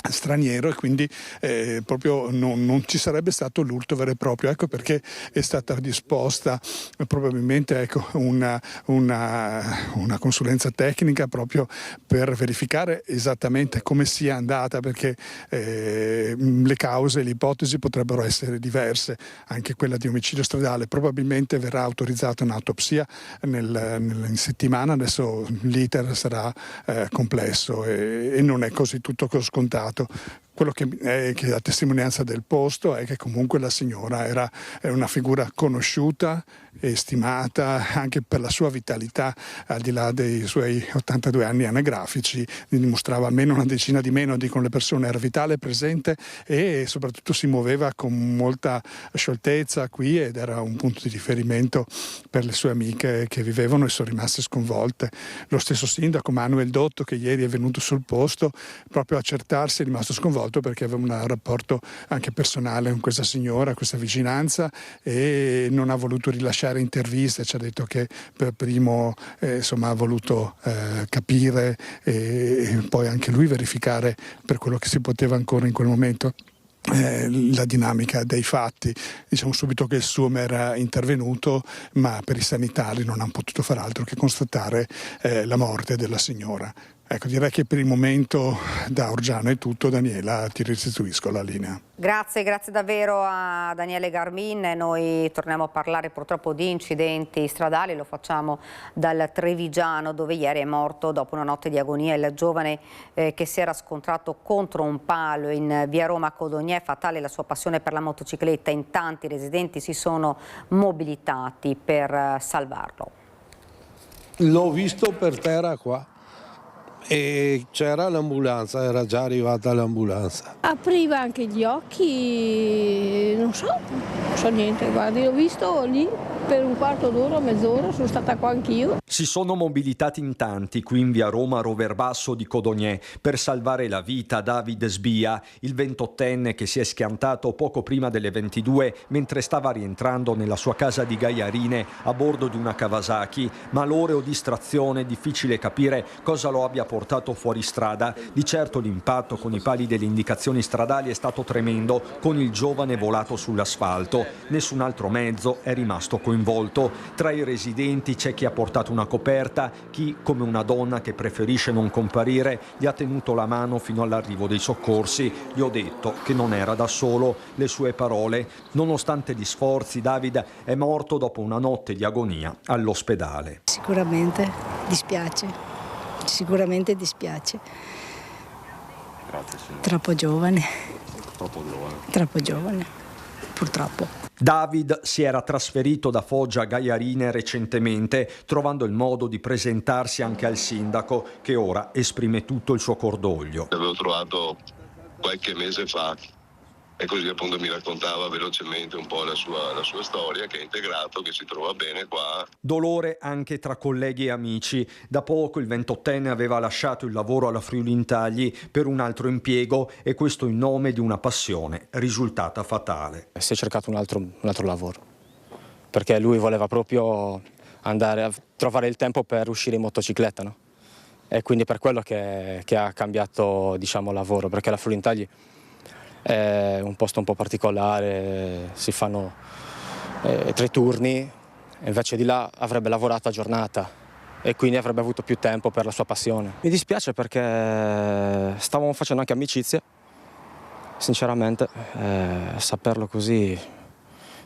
straniero e quindi proprio non ci sarebbe stato l'urto vero e proprio. Ecco perché è stata disposta probabilmente una consulenza tecnica proprio per verificare esattamente come sia andata, perché le cause, le ipotesi potrebbero essere diverse, anche quella di omicidio stradale. Probabilmente verrà autorizzata un'autopsia in settimana, adesso l'iter sarà complesso e non è così tutto scontato. Quello che la testimonianza del posto è che comunque la signora era una figura conosciuta e stimata anche per la sua vitalità, al di là dei suoi 82 anni anagrafici, dimostrava almeno una decina di metri con le persone, era vitale, presente e soprattutto si muoveva con molta scioltezza qui ed era un punto di riferimento per le sue amiche che vivevano e sono rimaste sconvolte. Lo stesso sindaco Manuel Dotto, che ieri è venuto sul posto proprio a accertarsi, è rimasto sconvolto perché aveva un rapporto anche personale con questa signora, questa vicinanza, e non ha voluto rilasciare interviste. Ci ha detto che per primo ha voluto capire e poi anche lui verificare per quello che si poteva ancora in quel momento la dinamica dei fatti. Diciamo subito che il SUM era intervenuto, ma per i sanitari non hanno potuto far altro che constatare la morte della signora. Ecco, direi che per il momento da Orgiano è tutto. Daniela, ti restituisco la linea.
Grazie davvero a Daniele Garmin. Noi torniamo a parlare purtroppo di incidenti stradali, lo facciamo dal Trevigiano, dove ieri è morto dopo una notte di agonia il giovane che si era scontrato contro un palo in via Roma Codogné. Fatale la sua passione per la motocicletta, in tanti residenti si sono mobilitati per salvarlo.
L'ho visto per terra qua e c'era l'ambulanza, era già arrivata l'ambulanza.
Apriva anche gli occhi, non so niente, guardi, l'ho visto lì per un quarto d'ora, mezz'ora, sono stata qua anch'io.
Si sono mobilitati in tanti qui in via Roma Roverbasso di Codogné per salvare la vita a David Sbia, il 28enne che si è schiantato poco prima delle 22 mentre stava rientrando nella sua casa di Gaiarine a bordo di una Kawasaki. Malore o distrazione, difficile capire cosa lo abbia portato fuori strada. Di certo l'impatto con i pali delle indicazioni stradali è stato tremendo, con il giovane volato sull'asfalto. Nessun altro mezzo è rimasto coinvolto. Tra i residenti c'è chi ha portato una coperta, chi, come una donna che preferisce non comparire, gli ha tenuto la mano fino all'arrivo dei soccorsi. Gli ho detto che non era da solo. Le sue parole: nonostante gli sforzi, David è morto dopo una notte di agonia all'ospedale.
Sicuramente dispiace, sicuramente dispiace.
Grazie, signora.
Troppo giovane, purtroppo.
David si era trasferito da Foggia a Gaiarine recentemente, trovando il modo di presentarsi anche al sindaco, che ora esprime tutto il suo cordoglio.
L'avevo trovato qualche mese fa E così appunto mi raccontava velocemente un po' la sua storia, che è integrato, che si trova bene qua.
Dolore anche tra colleghi e amici. Da poco il 28enne aveva lasciato il lavoro alla Friuli Intagli per un altro impiego, e questo in nome di una passione risultata fatale.
Si è cercato un altro lavoro, perché lui voleva proprio andare a trovare il tempo per uscire in motocicletta, no? E quindi per quello che ha cambiato, diciamo, lavoro, perché la Friuli Intagli è un posto un po' particolare, si fanno 3 turni, e invece di là avrebbe lavorato a giornata e quindi avrebbe avuto più tempo per la sua passione. Mi dispiace perché stavamo facendo anche amicizie, sinceramente, saperlo così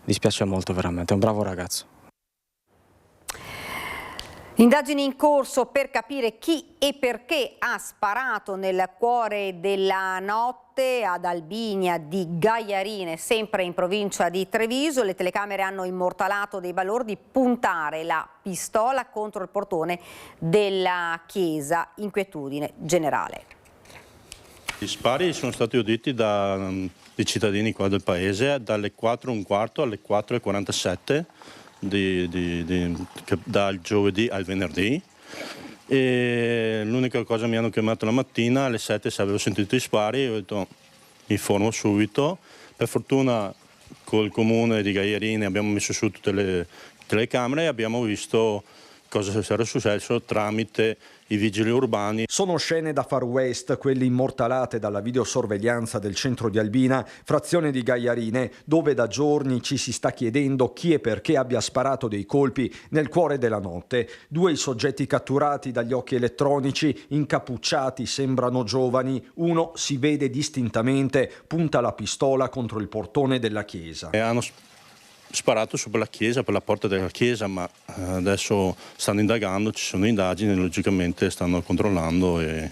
dispiace molto veramente, è un bravo ragazzo.
Indagini in corso per capire chi e perché ha sparato nel cuore della notte ad Albinia di Gaiarine, sempre in provincia di Treviso. Le telecamere hanno immortalato dei balordi puntare la pistola contro il portone della chiesa. Inquietudine generale.
Gli spari sono stati uditi dai cittadini qua del paese dalle 4:15 alle 4:47. Dal giovedì al venerdì, e l'unica cosa mi hanno chiamato la mattina alle 7 se avevo sentito i spari, e ho detto informo subito. Per fortuna col comune di Gaiarine abbiamo messo su tutte le telecamere e abbiamo visto cosa era successo tramite i vigili urbani.
Sono scene da Far West, quelle immortalate dalla videosorveglianza del centro di Albina, frazione di Gaiarine, dove da giorni ci si sta chiedendo chi e perché abbia sparato dei colpi nel cuore della notte. 2 i soggetti catturati dagli occhi elettronici, incappucciati, sembrano giovani. Uno si vede distintamente, punta la pistola contro il portone della chiesa.
E hanno sparato su per la chiesa, per la porta della chiesa, ma adesso stanno indagando, ci sono indagini, logicamente stanno controllando. E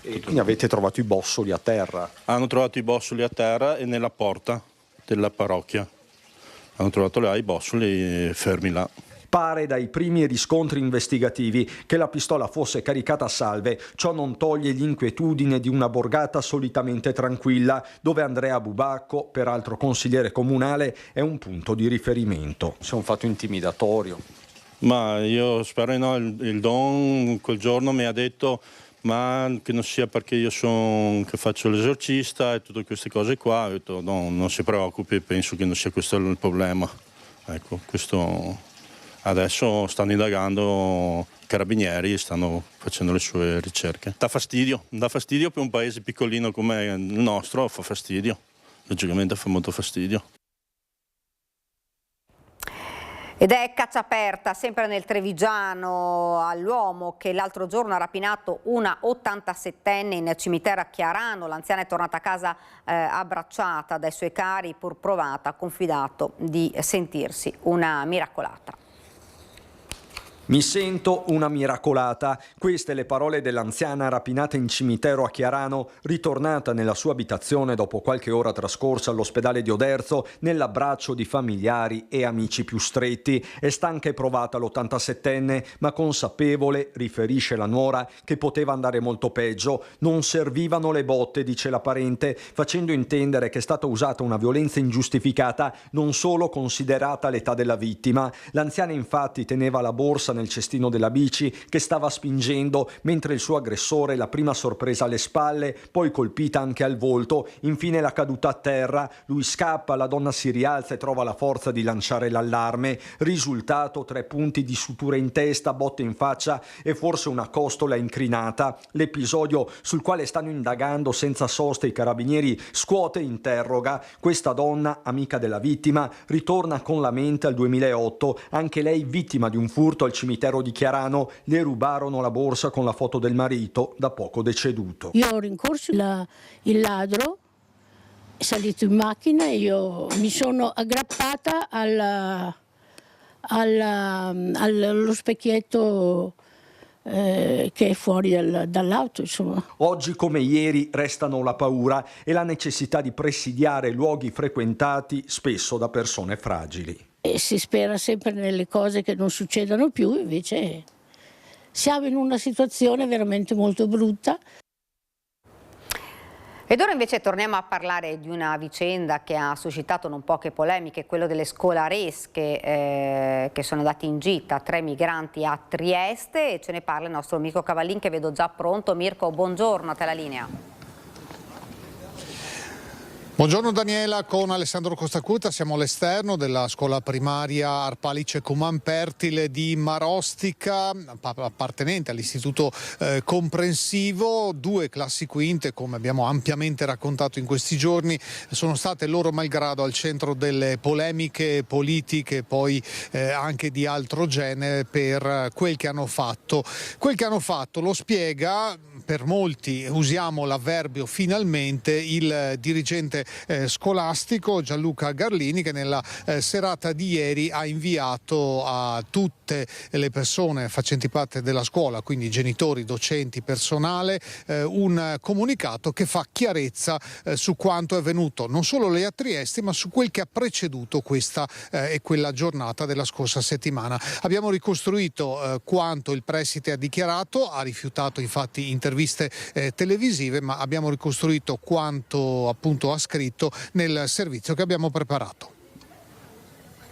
quindi avete trovato i bossoli a terra?
Hanno trovato i bossoli a terra e nella porta della parrocchia. Hanno trovato là i bossoli fermi là.
Pare dai primi riscontri investigativi che la pistola fosse caricata a salve. Ciò non toglie l'inquietudine di una borgata solitamente tranquilla, dove Andrea Bubacco, peraltro consigliere comunale, è un punto di riferimento. C'è un fatto intimidatorio?
Ma io spero no. Il Don quel giorno mi ha detto ma che non sia perché io che faccio l'esorcista e tutte queste cose qua. Ho detto no, non si preoccupi, penso che non sia questo il problema. Ecco, questo. Adesso stanno indagando i carabinieri e stanno facendo le sue ricerche. Dà fastidio per un paese piccolino come il nostro, fa fastidio, logicamente fa molto fastidio.
Ed è caccia aperta sempre nel Trevigiano all'uomo che l'altro giorno ha rapinato una 87enne in cimitero a Chiarano. L'anziana è tornata a casa abbracciata dai suoi cari, pur provata, ha confidato di sentirsi una miracolata.
Mi sento una miracolata. Queste le parole dell'anziana rapinata in cimitero a Chiarano, ritornata nella sua abitazione dopo qualche ora trascorsa all'ospedale di Oderzo, nell'abbraccio di familiari e amici più stretti. È stanca e provata l'87enne, ma consapevole, riferisce la nuora, che poteva andare molto peggio. Non servivano le botte, dice la parente, facendo intendere che è stata usata una violenza ingiustificata, non solo considerata l'età della vittima. L'anziana infatti teneva la borsa nel cestino della bici che stava spingendo, mentre il suo aggressore la prima sorpresa alle spalle, poi colpita anche al volto, infine la caduta a terra. Lui scappa, la donna si rialza e trova la forza di lanciare l'allarme. Risultato: 3 punti di suture in testa, botte in faccia e forse una costola incrinata. L'episodio, sul quale stanno indagando senza sosta i carabinieri, scuote e interroga. Questa donna, amica della vittima, ritorna con la mente al 2008, anche lei vittima di un furto al cimitero di Chiarano. Le rubarono la borsa con la foto del marito, da poco deceduto.
Io ho rincorso il ladro, è salito in macchina e io mi sono aggrappata allo specchietto che è fuori dall'auto, insomma.
Oggi come ieri restano la paura e la necessità di presidiare luoghi frequentati spesso da persone fragili.
E si spera sempre nelle cose che non succedano più, invece siamo in una situazione veramente molto brutta.
Ed ora invece torniamo a parlare di una vicenda che ha suscitato non poche polemiche, quello delle scolaresche che sono andati in gita 3 migranti a Trieste, e ce ne parla il nostro Mirko Cavallin, che vedo già pronto. Mirko, buongiorno, a te la linea.
Buongiorno Daniela, con Alessandro Costacurta siamo all'esterno della scuola primaria Arpalice Cuman Pertile di Marostica, appartenente all'istituto comprensivo. 2 classi quinte, come abbiamo ampiamente raccontato in questi giorni, sono state loro malgrado al centro delle polemiche politiche, poi anche di altro genere, per quel che hanno fatto. Quel che hanno fatto lo spiega, per molti usiamo l'avverbio finalmente, il dirigente scolastico Gianluca Garlini, che nella serata di ieri ha inviato a tutte le persone facenti parte della scuola, quindi genitori, docenti, personale, un comunicato che fa chiarezza su quanto è avvenuto non solo lì a Trieste, ma su quel che ha preceduto questa e quella giornata della scorsa settimana. Abbiamo ricostruito quanto il preside ha dichiarato, ha rifiutato infatti interviste televisive, ma abbiamo ricostruito quanto appunto ha scritto nel servizio che abbiamo preparato.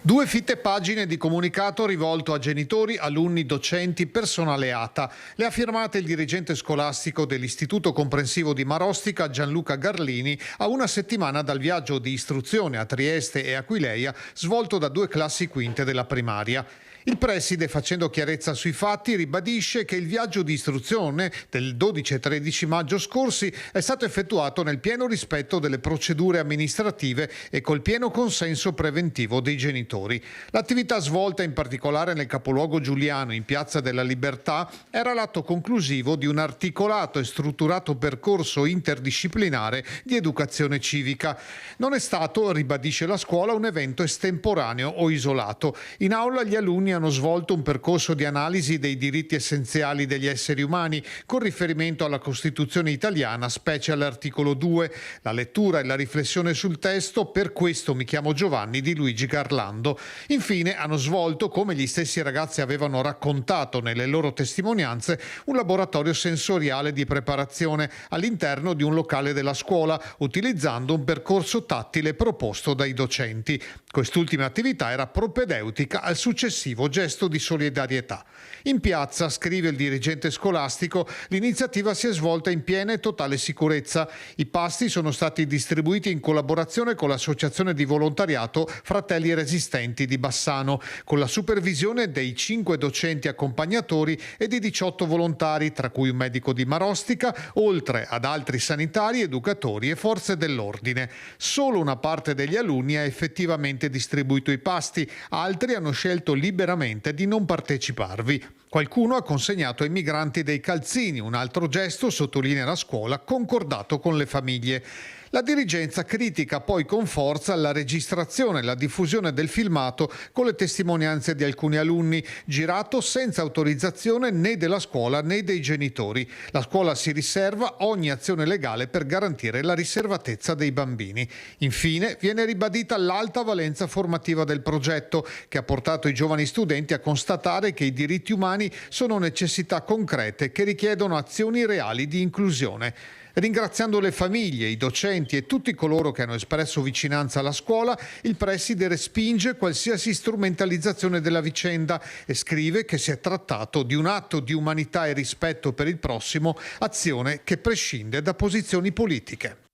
2 fitte pagine di comunicato rivolto a genitori, alunni, docenti, personale ATA. Le ha firmate il dirigente scolastico dell'Istituto Comprensivo di Marostica, Gianluca Garlini, a una settimana dal viaggio di istruzione a Trieste e Aquileia svolto da 2 classi quinte della primaria. Il preside, facendo chiarezza sui fatti, ribadisce che il viaggio di istruzione del 12 e 13 maggio scorsi è stato effettuato nel pieno rispetto delle procedure amministrative e col pieno consenso preventivo dei genitori. L'attività svolta in particolare nel capoluogo giuliano, in Piazza della Libertà, era l'atto conclusivo di un articolato e strutturato percorso interdisciplinare di educazione civica. Non è stato, ribadisce la scuola, un evento estemporaneo o isolato. In aula gli alunni hanno svolto un percorso di analisi dei diritti essenziali degli esseri umani con riferimento alla Costituzione italiana, specie all'articolo 2, la lettura e la riflessione sul testo "Per questo mi chiamo Giovanni" di Luigi Garlando. Infine hanno svolto, come gli stessi ragazzi avevano raccontato nelle loro testimonianze, un laboratorio sensoriale di preparazione all'interno di un locale della scuola, utilizzando un percorso tattile proposto dai docenti. Quest'ultima attività era propedeutica al successivo gesto di solidarietà. In piazza, scrive il dirigente scolastico, l'iniziativa si è svolta in piena e totale sicurezza. I pasti sono stati distribuiti in collaborazione con l'associazione di volontariato Fratelli Resistenti di Bassano, con la supervisione dei 5 docenti accompagnatori e di 18 volontari, tra cui un medico di Marostica, oltre ad altri sanitari, educatori e forze dell'ordine. Solo una parte degli alunni ha effettivamente distribuito i pasti, altri hanno scelto liberamente di non parteciparvi. Qualcuno ha consegnato ai migranti dei calzini, un altro gesto, sottolinea la scuola, concordato con le famiglie. La dirigenza critica poi con forza la registrazione e la diffusione del filmato con le testimonianze di alcuni alunni, girato senza autorizzazione né della scuola né dei genitori. La scuola si riserva ogni azione legale per garantire la riservatezza dei bambini. Infine viene ribadita l'alta valenza formativa del progetto, che ha portato i giovani studenti a constatare che i diritti umani sono necessità concrete che richiedono azioni reali di inclusione. Ringraziando le famiglie, i docenti e tutti coloro che hanno espresso vicinanza alla scuola, il preside respinge qualsiasi strumentalizzazione della vicenda e scrive che si è trattato di un atto di umanità e rispetto per il prossimo, azione che prescinde da posizioni politiche.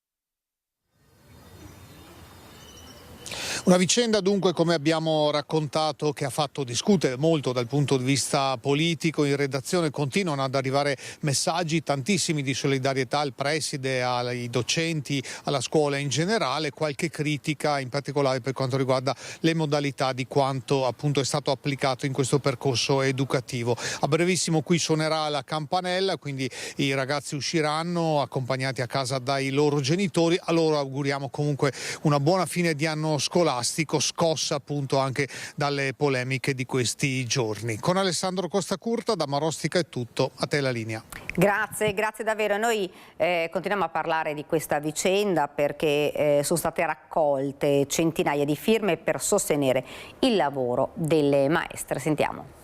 Una vicenda dunque, come abbiamo raccontato, che ha fatto discutere molto dal punto di vista politico. In redazione continuano ad arrivare messaggi tantissimi di solidarietà al preside, ai docenti, alla scuola in generale, qualche critica in particolare per quanto riguarda le modalità di quanto appunto è stato applicato in questo percorso educativo. A brevissimo qui suonerà la campanella, quindi i ragazzi usciranno accompagnati a casa dai loro genitori. A loro auguriamo comunque una buona fine di anno scolastico, scossa appunto anche dalle polemiche di questi giorni. Con Alessandro Costacurta da Marostica è tutto, a te la linea.
Grazie davvero. Noi continuiamo a parlare di questa vicenda perché sono state raccolte centinaia di firme per sostenere il lavoro delle maestre. Sentiamo.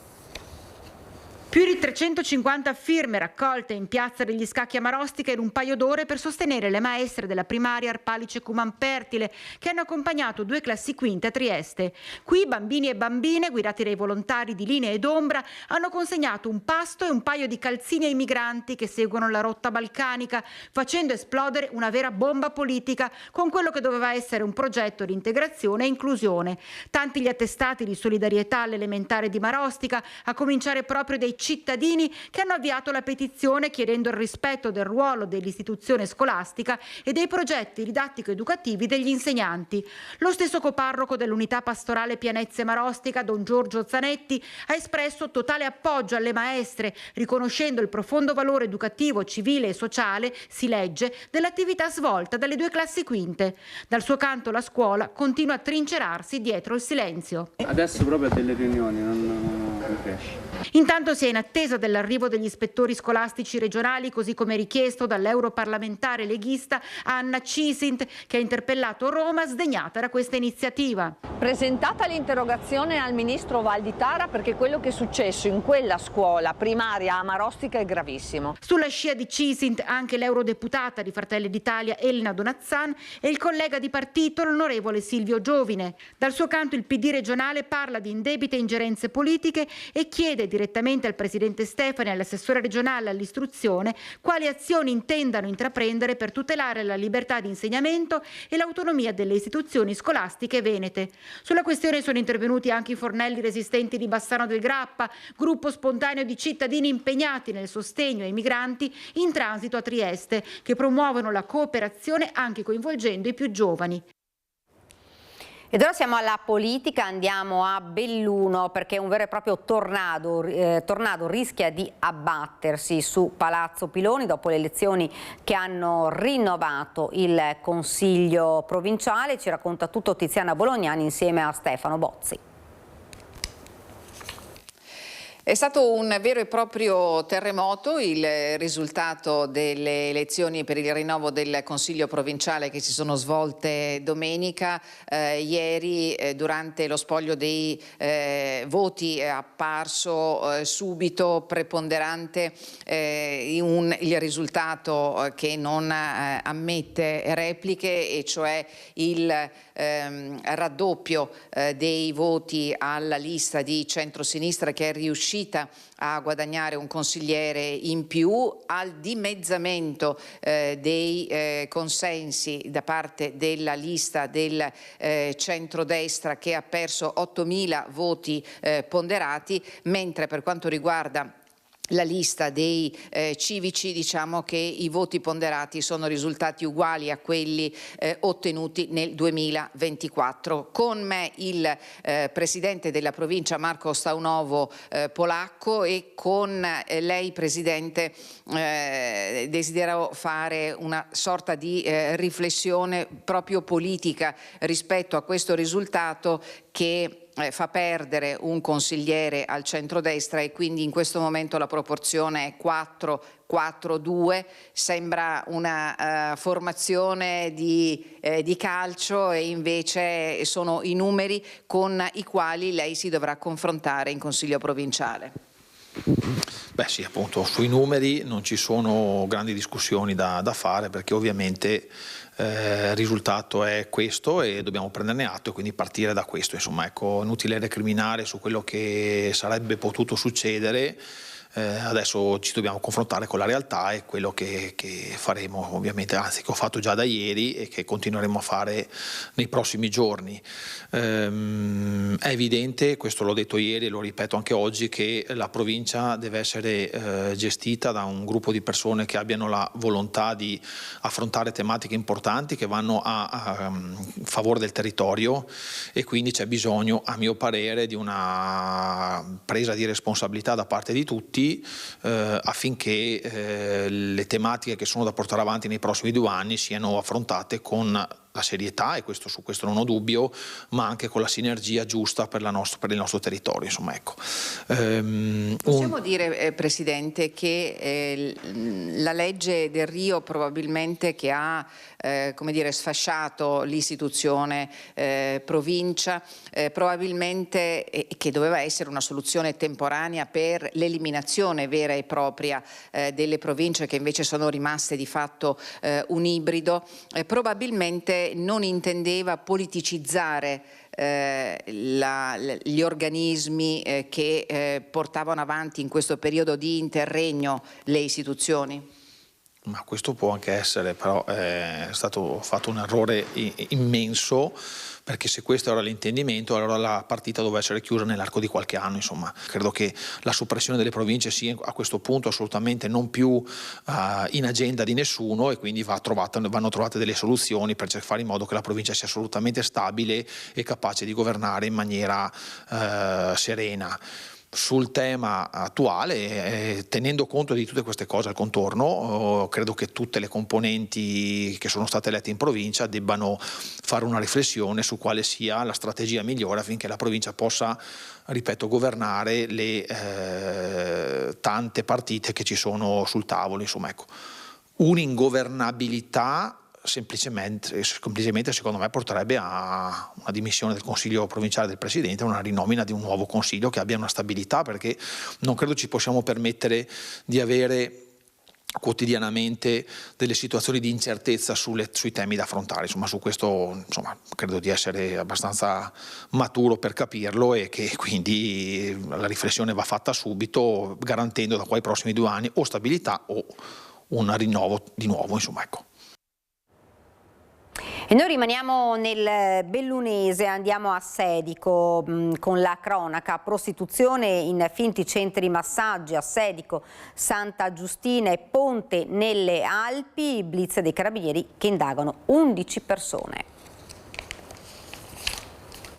Più di 350 firme raccolte in Piazza degli Scacchi a Marostica in un paio d'ore per sostenere le maestre della primaria Arpalice Cumanpertile che hanno accompagnato 2 classi quinte a Trieste. Qui bambini e bambine, guidati dai volontari di Linea ed Ombra, hanno consegnato un pasto e un paio di calzini ai migranti che seguono la rotta balcanica, facendo esplodere una vera bomba politica con quello che doveva essere un progetto di integrazione e inclusione. Tanti gli attestati di solidarietà all'elementare di Marostica, a cominciare proprio dai cittadini che hanno avviato la petizione chiedendo il rispetto del ruolo dell'istituzione scolastica e dei progetti didattico-educativi degli insegnanti. Lo stesso coparroco dell'unità pastorale Pianezze Marostica, don Giorgio Zanetti, ha espresso totale appoggio alle maestre, riconoscendo il profondo valore educativo, civile e sociale, si legge, dell'attività svolta dalle 2 classi quinte. Dal suo canto la scuola continua a trincerarsi dietro il silenzio.
Adesso proprio a delle riunioni non riesce.
Intanto si è in attesa dell'arrivo degli ispettori scolastici regionali, così come richiesto dall'europarlamentare leghista Anna Cisint, che ha interpellato Roma sdegnata da questa iniziativa.
Presentata l'interrogazione al ministro Valditara perché quello che è successo in quella scuola primaria a Marostica è gravissimo.
Sulla scia di Cisint anche l'eurodeputata di Fratelli d'Italia Elena Donazzan e il collega di partito l'onorevole Silvio Giovine. Dal suo canto il PD regionale parla di indebite ingerenze politiche e chiede direttamente al presidente Stefani e all'assessore regionale all'istruzione quali azioni intendano intraprendere per tutelare la libertà di insegnamento e l'autonomia delle istituzioni scolastiche venete. Sulla questione sono intervenuti anche i fornelli resistenti di Bassano del Grappa, gruppo spontaneo di cittadini impegnati nel sostegno ai migranti in transito a Trieste, che promuovono la cooperazione anche coinvolgendo i più giovani.
Ed ora siamo alla politica, andiamo a Belluno perché un vero e proprio tornado rischia di abbattersi su Palazzo Piloni dopo le elezioni che hanno rinnovato il Consiglio provinciale. Ci racconta tutto Tiziana Bolognani insieme a Stefano Bozzi.
È stato un vero e proprio terremoto il risultato delle elezioni per il rinnovo del Consiglio provinciale che si sono svolte domenica. Ieri durante lo spoglio dei voti è apparso subito preponderante il risultato che non ammette repliche, e cioè il raddoppio dei voti alla lista di centrosinistra, che è riuscita a guadagnare un consigliere in più, al dimezzamento dei consensi da parte della lista del centrodestra, che ha perso 8.000 voti ponderati, mentre per quanto riguarda la lista dei civici diciamo che i voti ponderati sono risultati uguali a quelli ottenuti nel 2024. Con me il presidente della provincia Marco Staunovo Polacco, e con lei presidente desidero fare una sorta di riflessione proprio politica rispetto a questo risultato che fa perdere un consigliere al centrodestra, e quindi in questo momento la proporzione è 4-4-2, sembra una formazione di calcio, e invece sono i numeri con i quali lei si dovrà confrontare in Consiglio provinciale.
Beh sì, appunto sui numeri non ci sono grandi discussioni da fare, perché ovviamente il risultato è questo e dobbiamo prenderne atto e quindi partire da questo. Insomma, ecco, inutile recriminare su quello che sarebbe potuto succedere. Adesso ci dobbiamo confrontare con la realtà, e quello che faremo ovviamente, anzi che ho fatto già da ieri e che continueremo a fare nei prossimi giorni. È evidente, questo l'ho detto ieri e lo ripeto anche oggi, che la provincia deve essere gestita da un gruppo di persone che abbiano la volontà di affrontare tematiche importanti che vanno a favore del territorio, e quindi c'è bisogno, a mio parere, di una presa di responsabilità da parte di tutti, affinché le tematiche che sono da portare avanti nei prossimi 2 anni siano affrontate con la serietà, e su questo non ho dubbio, ma anche con la sinergia giusta per il nostro territorio. Insomma, ecco.
Possiamo dire, Presidente, che la legge del Rio probabilmente che ha sfasciato l'istituzione provincia, probabilmente che doveva essere una soluzione temporanea per l'eliminazione vera e propria delle province, che invece sono rimaste di fatto un ibrido, probabilmente non intendeva politicizzare gli organismi che portavano avanti in questo periodo di interregno le istituzioni?
Ma questo può anche essere, però è stato fatto un errore immenso, perché se questo era l'intendimento, allora la partita doveva essere chiusa nell'arco di qualche anno. Insomma, credo che la soppressione delle province sia a questo punto assolutamente non più in agenda di nessuno, e quindi vanno trovate delle soluzioni per fare in modo che la provincia sia assolutamente stabile e capace di governare in maniera serena. Sul tema attuale, tenendo conto di tutte queste cose al contorno, credo che tutte le componenti che sono state elette in provincia debbano fare una riflessione su quale sia la strategia migliore affinché la provincia possa, ripeto, governare le tante partite che ci sono sul tavolo. Insomma, ecco, un'ingovernabilità semplicemente secondo me porterebbe a una dimissione del Consiglio provinciale del Presidente, una rinomina di un nuovo Consiglio che abbia una stabilità, perché non credo ci possiamo permettere di avere quotidianamente delle situazioni di incertezza sui temi da affrontare. Insomma, su questo credo di essere abbastanza maturo per capirlo, e che quindi la riflessione va fatta subito, garantendo da qua ai prossimi 2 anni o stabilità o un rinnovo di nuovo. Insomma, ecco.
E noi rimaniamo nel bellunese, andiamo a Sedico con la cronaca: prostituzione in finti centri massaggi a Sedico, Santa Giustina e Ponte nelle Alpi, blitz dei carabinieri che indagano 11 persone.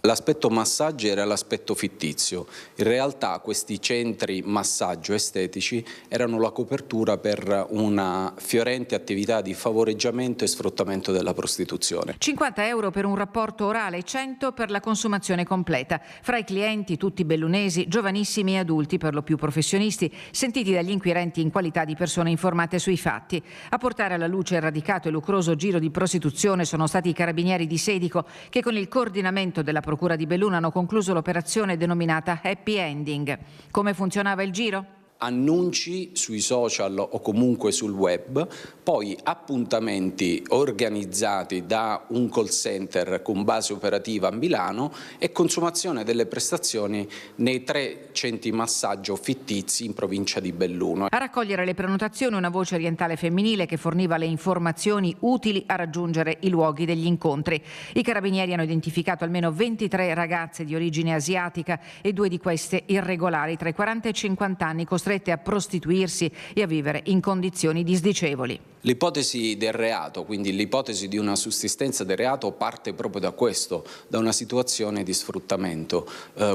L'aspetto massaggi era l'aspetto fittizio. In realtà questi centri massaggio estetici erano la copertura per una fiorente attività di favoreggiamento e sfruttamento della prostituzione.
50 euro per un rapporto orale, 100 per la consumazione completa. Fra i clienti tutti bellunesi, giovanissimi e adulti, per lo più professionisti, sentiti dagli inquirenti in qualità di persone informate sui fatti. A portare alla luce il radicato e lucroso giro di prostituzione sono stati i carabinieri di Sedico, che con il coordinamento della Procura di Belluno hanno concluso l'operazione denominata Happy Ending. Come funzionava il giro?
Annunci sui social o comunque sul web, poi appuntamenti organizzati da un call center con base operativa a Milano e consumazione delle prestazioni nei 3 centri massaggio fittizi in provincia di Belluno.
A raccogliere le prenotazioni una voce orientale femminile che forniva le informazioni utili a raggiungere i luoghi degli incontri. I carabinieri hanno identificato almeno 23 ragazze di origine asiatica e 2 di queste irregolari tra i 40 e i 50 anni, costrette a prostituirsi e a vivere in condizioni disdicevoli.
L'ipotesi del reato, quindi l'ipotesi di una sussistenza del reato, parte proprio da questo, da una situazione di sfruttamento.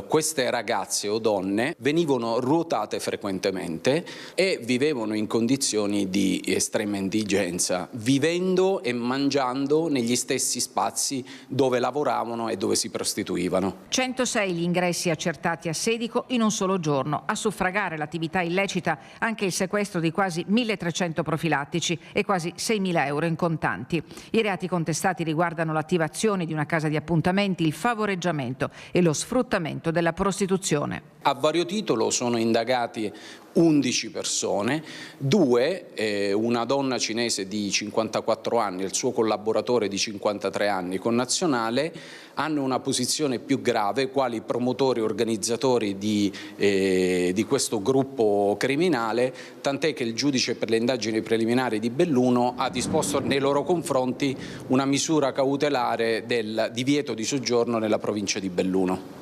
Queste ragazze o donne venivano ruotate frequentemente e vivevano in condizioni di estrema indigenza, vivendo e mangiando negli stessi spazi dove lavoravano e dove si prostituivano.
106 gli ingressi accertati a Sedico in un solo giorno. A suffragare l'attività illecita anche il sequestro di quasi 1.300 profilattici e quasi 6.000 euro in contanti. I reati contestati riguardano l'attivazione di una casa di appuntamenti, il favoreggiamento e lo sfruttamento della prostituzione.
A vario titolo sono indagati 11 persone, 2, una donna cinese di 54 anni e il suo collaboratore di 53 anni connazionale, hanno una posizione più grave quali promotori e organizzatori di questo gruppo criminale, tant'è che il giudice per le indagini preliminari di Belluno ha disposto nei loro confronti una misura cautelare del divieto di soggiorno nella provincia di Belluno.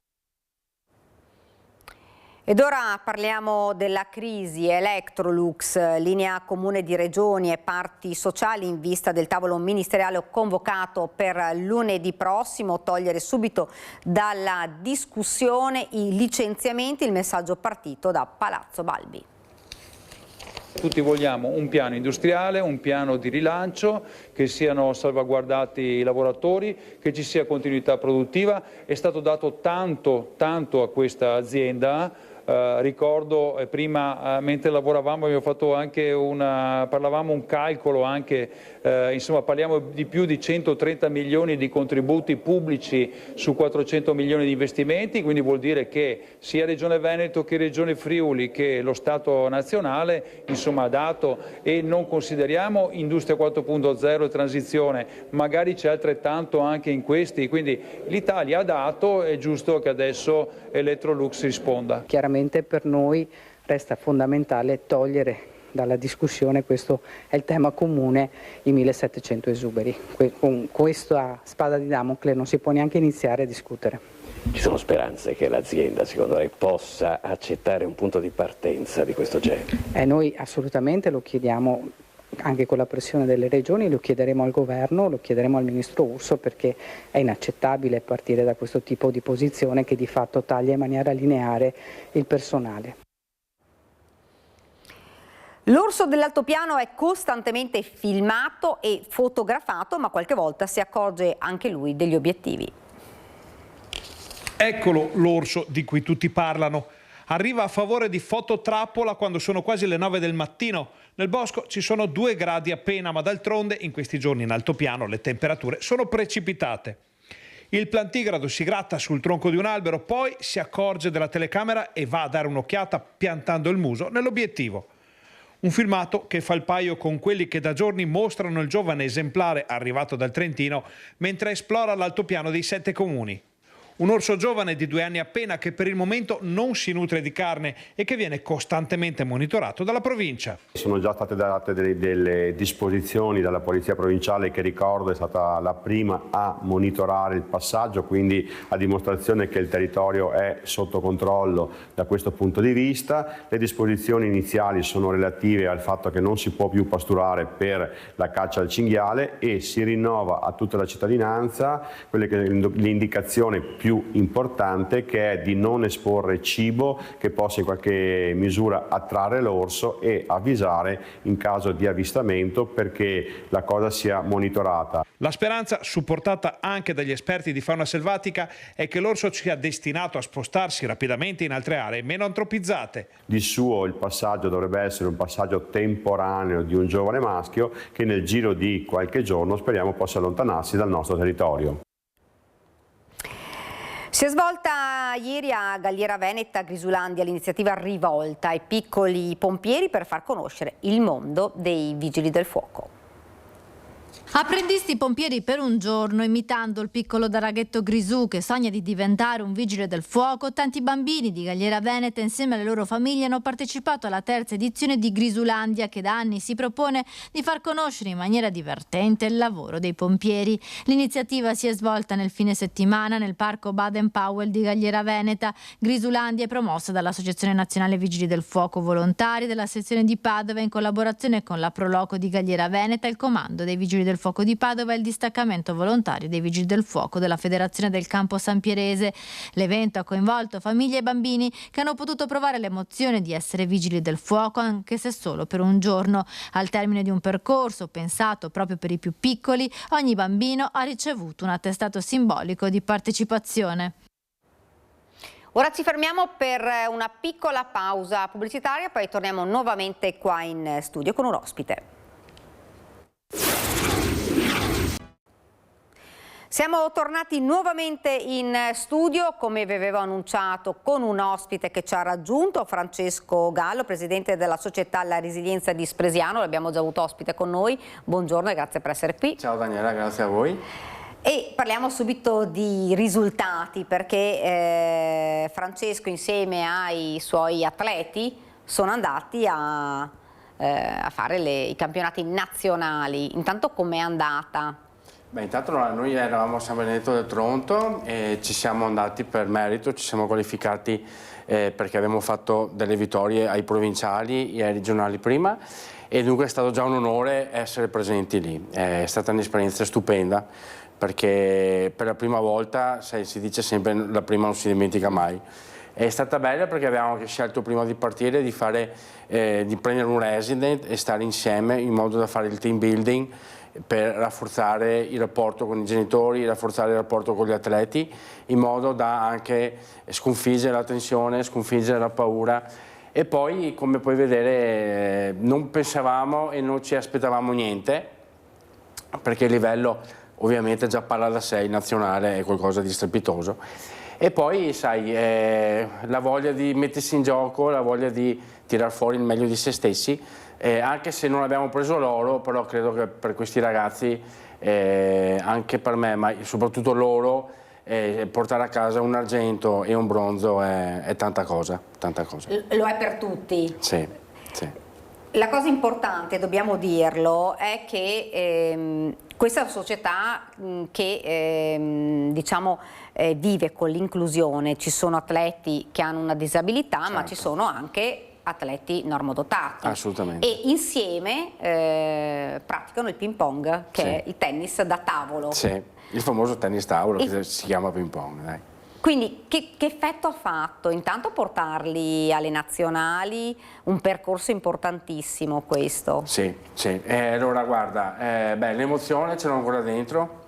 Ed ora parliamo della crisi Electrolux, linea comune di regioni e parti sociali in vista del tavolo ministeriale convocato per lunedì prossimo. Togliere subito dalla discussione i licenziamenti, il messaggio partito da Palazzo Balbi.
Tutti vogliamo un piano industriale, un piano di rilancio, che siano salvaguardati i lavoratori, che ci sia continuità produttiva. È stato dato tanto a questa azienda. Ricordo prima mentre lavoravamo abbiamo fatto anche parlavamo un calcolo anche, insomma parliamo di più di 130 milioni di contributi pubblici su 400 milioni di investimenti, quindi vuol dire che sia Regione Veneto che Regione Friuli che lo Stato nazionale insomma ha dato, e non consideriamo Industria 4.0 e transizione, magari c'è altrettanto anche in questi, quindi l'Italia ha dato, è giusto che adesso Electrolux risponda.
Chiaramente per noi resta fondamentale togliere dalla discussione, questo è il tema comune, i 1700 esuberi. Con questa spada di Damocle non si può neanche iniziare a discutere.
Ci sono speranze che l'azienda, secondo lei, possa accettare un punto di partenza di questo genere?
Noi assolutamente lo chiediamo, anche con la pressione delle regioni, lo chiederemo al governo, lo chiederemo al ministro Urso, perché è inaccettabile partire da questo tipo di posizione che di fatto taglia in maniera lineare il personale.
L'orso dell'altopiano è costantemente filmato e fotografato, ma qualche volta si accorge anche lui degli obiettivi.
Eccolo l'orso di cui tutti parlano. Arriva a favore di fototrappola quando sono quasi le 9 del mattino. Nel bosco ci sono 2 gradi appena, ma d'altronde in questi giorni in altopiano le temperature sono precipitate. Il plantigrado si gratta sul tronco di un albero, poi si accorge della telecamera e va a dare un'occhiata piantando il muso nell'obiettivo. Un filmato che fa il paio con quelli che da giorni mostrano il giovane esemplare arrivato dal Trentino mentre esplora l'altopiano dei 7 comuni. Un orso giovane di 2 anni appena che per il momento non si nutre di carne e che viene costantemente monitorato dalla provincia.
Sono già state date delle disposizioni dalla Polizia Provinciale, che ricordo è stata la prima a monitorare il passaggio, quindi a dimostrazione che il territorio è sotto controllo da questo punto di vista. Le disposizioni iniziali sono relative al fatto che non si può più pasturare per la caccia al cinghiale e si rinnova a tutta la cittadinanza l'indicazione più importante, che è di non esporre cibo che possa in qualche misura attrarre l'orso e avvisare in caso di avvistamento, perché la cosa sia monitorata.
La speranza, supportata anche dagli esperti di fauna selvatica, è che l'orso sia destinato a spostarsi rapidamente in altre aree meno antropizzate.
Di suo il passaggio dovrebbe essere un passaggio temporaneo di un giovane maschio che nel giro di qualche giorno speriamo possa allontanarsi dal nostro territorio.
Si è svolta ieri a Galliera Veneta, Grisulandia, l'iniziativa Rivolta ai piccoli pompieri per far conoscere il mondo dei vigili del fuoco.
Apprendisti pompieri per un giorno, imitando il piccolo Daraghetto Grisù che sogna di diventare un vigile del fuoco, tanti bambini di Galliera Veneta insieme alle loro famiglie hanno partecipato alla terza edizione di Grisulandia, che da anni si propone di far conoscere in maniera divertente il lavoro dei pompieri. L'iniziativa si è svolta nel fine settimana nel parco Baden-Powell di Galliera Veneta. Grisulandia è promossa dall'Associazione Nazionale Vigili del Fuoco Volontari della sezione di Padova in collaborazione con la Proloco di Galliera Veneta, il Comando dei Vigili del Fuoco di Padova e il distaccamento volontario dei Vigili del Fuoco della Federazione del Campo Sampierese. L'evento ha coinvolto famiglie e bambini che hanno potuto provare l'emozione di essere vigili del fuoco, anche se solo per un giorno. Al termine di un percorso pensato proprio per i più piccoli, ogni bambino ha ricevuto un attestato simbolico di partecipazione.
Ora ci fermiamo per una piccola pausa pubblicitaria, poi torniamo nuovamente qua in studio con un ospite. Siamo tornati nuovamente in studio, come vi avevo annunciato, con un ospite che ci ha raggiunto, Francesco Gallo, presidente della società La Resilienza di Spresiano. L'abbiamo già avuto ospite con noi. Buongiorno e grazie per essere qui.
Ciao Daniela, grazie a voi.
E parliamo subito di risultati, perché Francesco insieme ai suoi atleti sono andati a fare i campionati nazionali. Intanto com'è andata?
Beh, intanto noi eravamo a San Benedetto del Tronto e ci siamo andati per merito, ci siamo qualificati perché abbiamo fatto delle vittorie ai provinciali e ai regionali prima, e dunque è stato già un onore essere presenti lì. È stata un'esperienza stupenda, perché per la prima volta, si dice sempre la prima non si dimentica mai, È stata bella perché avevamo anche scelto prima di partire di prendere un resident e stare insieme in modo da fare il team building per rafforzare il rapporto con i genitori, rafforzare il rapporto con gli atleti, in modo da anche sconfiggere la tensione, sconfiggere la paura. E poi, come puoi vedere, non pensavamo e non ci aspettavamo niente, perché il livello ovviamente già parla da sé, il nazionale è qualcosa di strepitoso. E poi, sai, la voglia di mettersi in gioco, la voglia di tirar fuori il meglio di se stessi, anche se non abbiamo preso l'oro, però credo che per questi ragazzi, anche per me, ma soprattutto loro, portare a casa un argento e un bronzo è tanta cosa, tanta cosa.
Lo è per tutti.
Sì, sì.
La cosa importante, dobbiamo dirlo, è che questa società che diciamo, vive con l'inclusione, ci sono atleti che hanno una disabilità, certo, ma ci sono anche atleti normodotati.
Assolutamente.
E insieme praticano il ping pong, che è il tennis da tavolo.
Sì, il famoso tennis tavolo che si chiama ping pong, dai.
Quindi che effetto ha fatto? Intanto portarli alle nazionali, un percorso importantissimo questo.
Sì, sì. Allora guarda, l'emozione ce l'ho ancora dentro,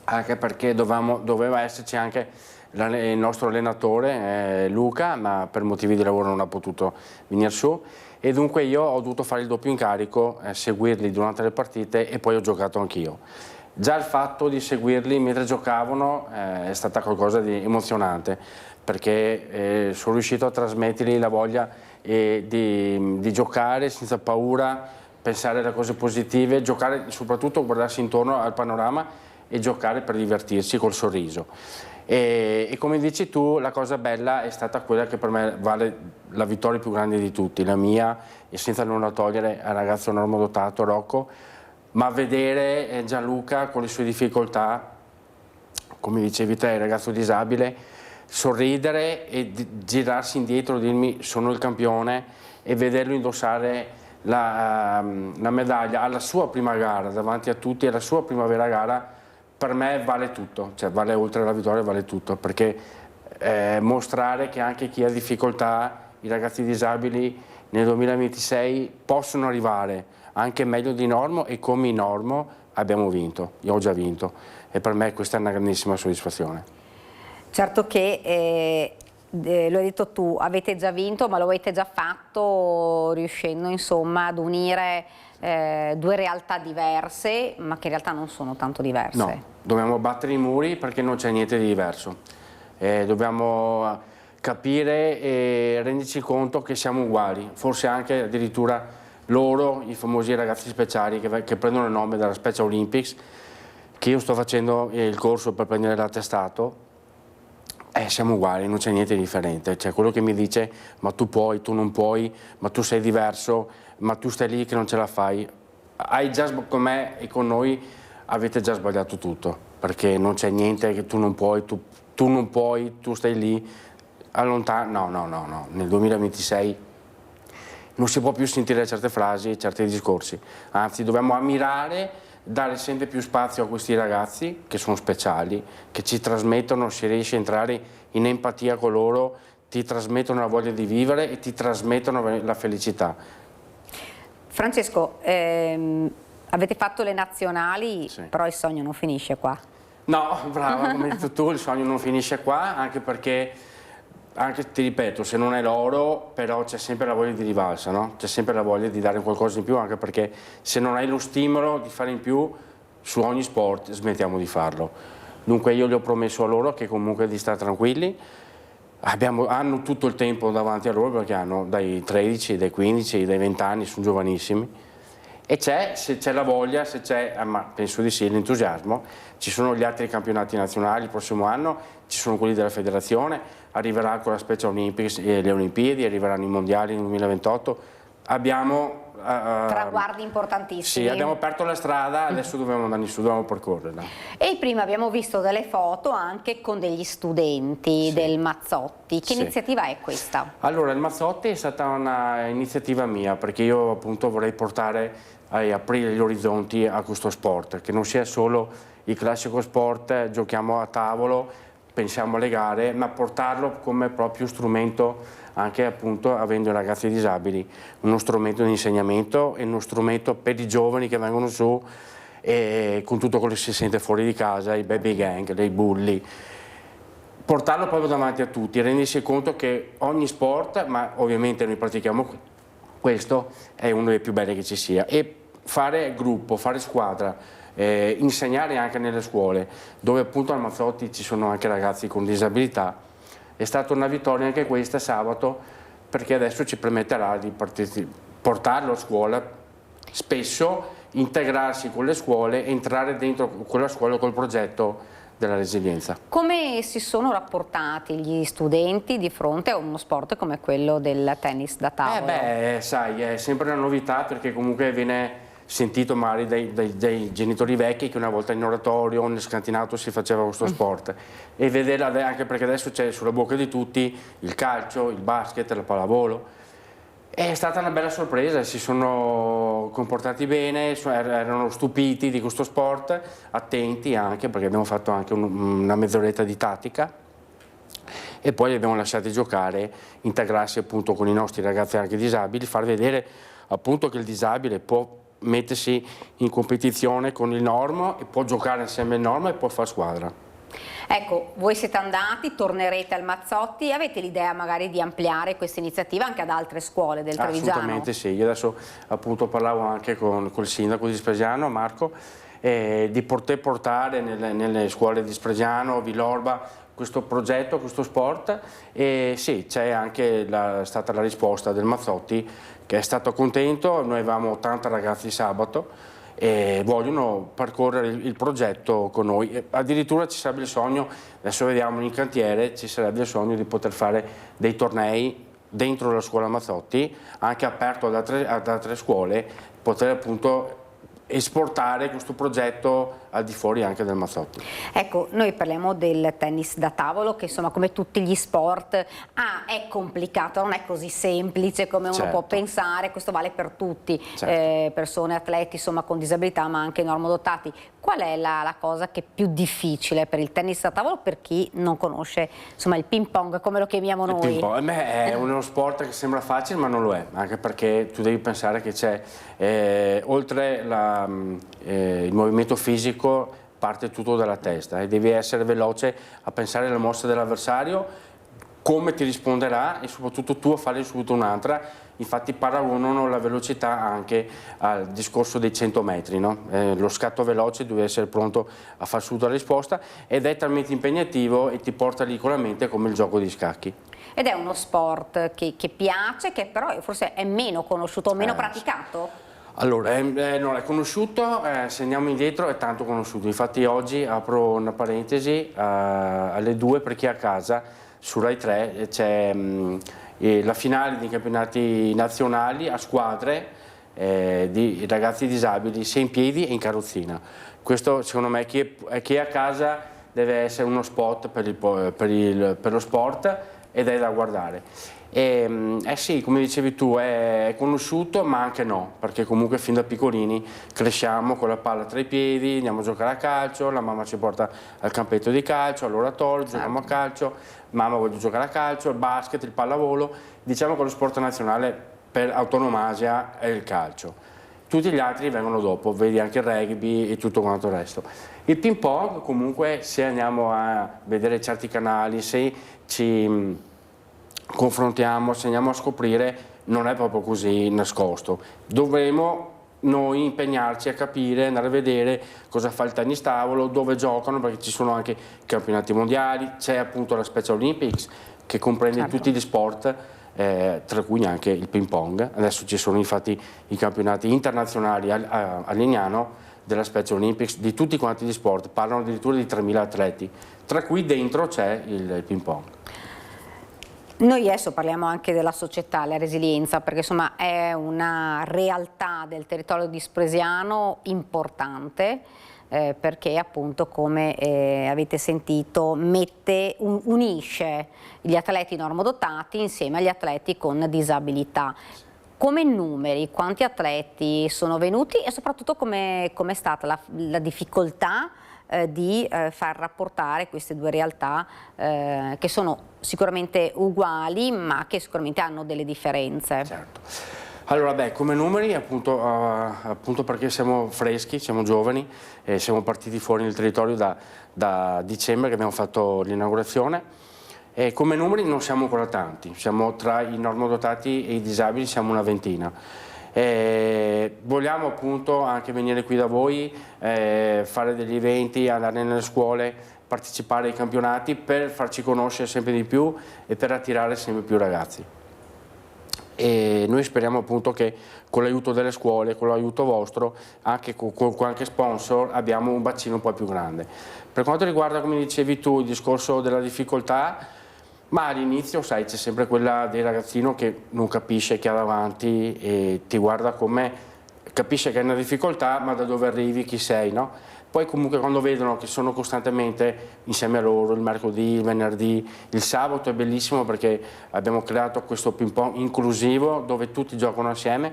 anche perché doveva esserci anche il nostro allenatore Luca, ma per motivi di lavoro non ha potuto venire su, e dunque io ho dovuto fare il doppio incarico, seguirli durante le partite, e poi ho giocato anch'io. Già il fatto di seguirli mentre giocavano è stata qualcosa di emozionante, perché sono riuscito a trasmettergli la voglia di giocare senza paura, pensare alle cose positive, giocare, soprattutto guardarsi intorno al panorama e giocare per divertirsi col sorriso. E come dici tu, la cosa bella è stata quella che per me vale la vittoria più grande di tutti, la mia, e senza nulla togliere al ragazzo normodotato Rocco, ma vedere Gianluca con le sue difficoltà, come dicevi te, il ragazzo disabile, sorridere e girarsi indietro, dirmi sono il campione, e vederlo indossare la medaglia alla sua prima gara, davanti a tutti, alla sua prima vera gara, per me vale tutto, cioè vale, oltre alla vittoria vale tutto, perché mostrare che anche chi ha difficoltà, i ragazzi disabili nel 2026 possono arrivare anche meglio di Normo, e come in Normo abbiamo vinto, io ho già vinto, e per me questa è una grandissima soddisfazione.
Certo che, lo hai detto tu, avete già vinto, ma lo avete già fatto riuscendo insomma ad unire due realtà diverse, ma che in realtà non sono tanto diverse.
No, dobbiamo battere i muri perché non c'è niente di diverso, dobbiamo capire e renderci conto che siamo uguali, forse anche addirittura loro, i famosi ragazzi speciali che prendono il nome dalla Special Olympics, che io sto facendo il corso per prendere l'attestato, siamo uguali, non c'è niente di differente. Cioè, quello che mi dice ma tu puoi, tu non puoi, ma tu sei diverso, ma tu stai lì che non ce la fai, hai già, con me e con noi avete già sbagliato tutto, perché non c'è niente che tu non puoi, tu non puoi, tu stai lì, allontano, no, nel 2026 non si può più sentire certe frasi e certi discorsi, anzi dobbiamo ammirare, dare sempre più spazio a questi ragazzi che sono speciali, che ci trasmettono, si riesce a entrare in empatia con loro, ti trasmettono la voglia di vivere e ti trasmettono la felicità.
Francesco, avete fatto le nazionali, sì, però il sogno non finisce qua.
No, brava, come hai detto tu, il sogno non finisce qua, anche perché, anche ti ripeto, se non è l'oro, però c'è sempre la voglia di rivalsa, no? C'è sempre la voglia di dare qualcosa in più, anche perché se non hai lo stimolo di fare in più su ogni sport smettiamo di farlo. Dunque io gli ho promesso a loro che comunque di stare tranquilli, hanno tutto il tempo davanti a loro, perché hanno dai 13, dai 15, dai 20 anni, sono giovanissimi, e se c'è la voglia, se c'è, ma penso di sì, l'entusiasmo, ci sono gli altri campionati nazionali il prossimo anno, ci sono quelli della federazione, arriverà con la Special Olympics e le Olimpiadi, arriveranno i mondiali nel 2028, abbiamo
traguardi importantissimi.
Sì, abbiamo aperto la strada, adesso dobbiamo andare in su, dobbiamo percorrerla.
E prima abbiamo visto delle foto anche con degli studenti, sì, del Mazzotti. Che, sì, iniziativa è questa?
Allora, il Mazzotti è stata un'iniziativa mia, perché io appunto vorrei portare a aprire gli orizzonti a questo sport, che non sia solo il classico sport, giochiamo a tavolo, pensiamo alle gare, ma portarlo come proprio strumento, anche appunto avendo i ragazzi disabili, uno strumento di insegnamento e uno strumento per i giovani che vengono su e con tutto quello che si sente fuori di casa, i baby gang, dei bulli. Portarlo proprio davanti a tutti, rendersi conto che ogni sport, ma ovviamente noi pratichiamo questo, è uno dei più belli che ci sia, e fare gruppo, fare squadra, insegnare anche nelle scuole, dove appunto al Mazzotti ci sono anche ragazzi con disabilità. È stata una vittoria anche questa sabato, perché adesso ci permetterà di portarlo a scuola spesso, integrarsi con le scuole, entrare dentro quella scuola col progetto della resilienza.
Come si sono rapportati gli studenti di fronte a uno sport come quello del tennis da tavolo?
Sai, è sempre una novità, perché comunque viene sentito magari dai genitori vecchi che una volta in oratorio o nel scantinato si faceva questo sport, e vedere anche perché adesso c'è sulla bocca di tutti il calcio, il basket, la pallavolo. È stata una bella sorpresa, si sono comportati bene, erano stupiti di questo sport, attenti anche, perché abbiamo fatto anche una mezz'oretta di tattica e poi li abbiamo lasciati giocare, integrarsi appunto con i nostri ragazzi anche disabili, far vedere appunto che il disabile può mettersi in competizione con il normo e può giocare insieme al normo e può fare squadra.
Ecco, voi siete andati, tornerete al Mazzotti, avete l'idea magari di ampliare questa iniziativa anche ad altre scuole del Trevigiano?
Assolutamente sì, io adesso appunto parlavo anche col sindaco di Spresiano, Marco, di poter portare nelle scuole di Spresiano, Villorba, questo progetto, questo sport, e sì, c'è anche stata la risposta del Mazzotti, che è stato contento. Noi avevamo 80 ragazzi sabato e vogliono percorrere il progetto con noi. Addirittura ci sarebbe il sogno, adesso vediamo in cantiere, ci sarebbe il sogno di poter fare dei tornei dentro la scuola Mazzotti, anche aperto ad altre scuole, poter appunto esportare questo progetto al di fuori anche del Mazzotti.
Ecco, noi parliamo del tennis da tavolo, che insomma come tutti gli sport è complicato, non è così semplice come uno può pensare. Questo vale per tutti, persone, atleti insomma con disabilità, ma anche normodotati. Qual è la cosa che è più difficile per il tennis da tavolo, per chi non conosce insomma il ping pong come lo chiamiamo noi?
Il ping pong è uno sport che sembra facile ma non lo è, anche perché tu devi pensare che c'è oltre il movimento fisico, parte tutto dalla testa e devi essere veloce a pensare alle mosse dell'avversario, come ti risponderà e soprattutto tu a fare subito un'altra. Infatti paragonano la velocità anche al discorso dei 100 metri, no? Lo scatto veloce, devi essere pronto a fare subito la risposta, ed è talmente impegnativo e ti porta lì con la mente come il gioco di scacchi. Ed
è uno sport che piace, che però forse è meno conosciuto o meno praticato?
Allora, non è conosciuto, se andiamo indietro è tanto conosciuto. Infatti oggi apro una parentesi, alle 2 per chi è a casa, su Rai 3 c'è la finale dei campionati nazionali a squadre di ragazzi disabili, sia in piedi e in carrozzina. Questo secondo me chi è a casa deve essere uno spot per lo sport, ed è da guardare. Sì, come dicevi tu, è conosciuto ma anche no, perché comunque fin da piccolini cresciamo con la palla tra i piedi, andiamo a giocare a calcio, la mamma ci porta al campetto di calcio, all'oratorio, giochiamo a calcio, mamma vuole giocare a calcio, il basket, il pallavolo. Diciamo che lo sport nazionale per autonomasia è il calcio. Tutti gli altri vengono dopo, vedi anche il rugby e tutto quanto il resto. Il ping pong comunque, se andiamo a vedere certi canali, se ci confrontiamo, se andiamo a scoprire, non è proprio così nascosto. Dovremo noi impegnarci a capire, andare a vedere cosa fa il tennis tavolo, dove giocano, perché ci sono anche campionati mondiali, c'è appunto la Special Olympics che comprende tutti gli sport, tra cui anche il ping pong. Adesso ci sono infatti i campionati internazionali a Legnano della Special Olympics di tutti quanti gli sport, parlano addirittura di 3.000 atleti, tra cui dentro c'è il ping pong.
Noi adesso parliamo anche della società, la resilienza, perché insomma è una realtà del territorio di Spresiano importante, perché appunto come avete sentito unisce gli atleti normodotati insieme agli atleti con disabilità. Come numeri, quanti atleti sono venuti e soprattutto come è stata la difficoltà di far rapportare queste due realtà che sono sicuramente uguali ma che sicuramente hanno delle differenze.
Certo. Allora, come numeri, appunto perché siamo freschi, siamo giovani, siamo partiti fuori nel territorio da dicembre che abbiamo fatto l'inaugurazione. E come numeri non siamo ancora tanti, siamo tra i normodotati e i disabili, siamo una ventina. Vogliamo appunto anche venire qui da voi, fare degli eventi, andare nelle scuole, partecipare ai campionati per farci conoscere sempre di più e per attirare sempre più ragazzi. E noi speriamo appunto che con l'aiuto delle scuole, con l'aiuto vostro, anche con qualche sponsor, abbiamo un bacino un po' più grande. Per quanto riguarda, come dicevi tu, il discorso della difficoltà, ma all'inizio, sai, c'è sempre quella del ragazzino che non capisce che ha davanti e ti guarda come, capisce che è una difficoltà, ma da dove arrivi, chi sei, no? Poi comunque quando vedono che sono costantemente insieme a loro il mercoledì, il venerdì, il sabato è bellissimo perché abbiamo creato questo ping pong inclusivo dove tutti giocano assieme,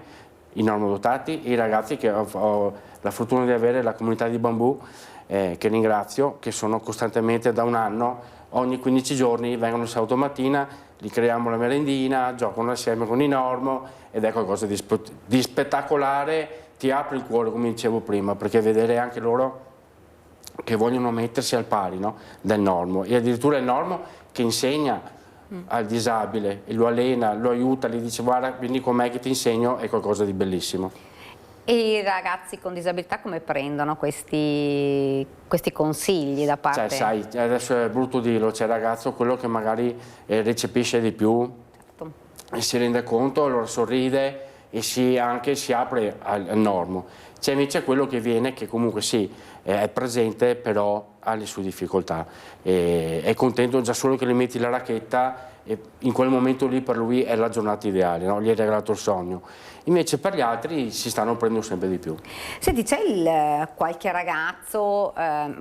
i normodotati e i ragazzi che ho la fortuna di avere, la comunità di Bambù, che ringrazio, che sono costantemente da un anno. Ogni 15 giorni vengono il sabato mattina, gli creiamo la merendina, giocano assieme con i normo ed è qualcosa di spettacolare, ti apre il cuore come dicevo prima, perché vedere anche loro che vogliono mettersi al pari, no, del normo e addirittura il normo che insegna al disabile e lo allena, lo aiuta, gli dice guarda vieni con me che ti insegno, è qualcosa di bellissimo.
E i ragazzi con disabilità come prendono questi consigli da parte?
Cioè, sai, adesso è brutto dirlo, c'è il ragazzo quello che magari recepisce di più, certo, e si rende conto, allora sorride e anche si apre al normo. C'è invece quello che viene, che comunque sì, è presente, però ha le sue difficoltà. È contento già solo che gli metti la racchetta e in quel momento lì per lui è la giornata ideale, no? Gli hai regalato il sogno. Invece per gli altri si stanno prendendo sempre di più.
Senti, c'è qualche ragazzo,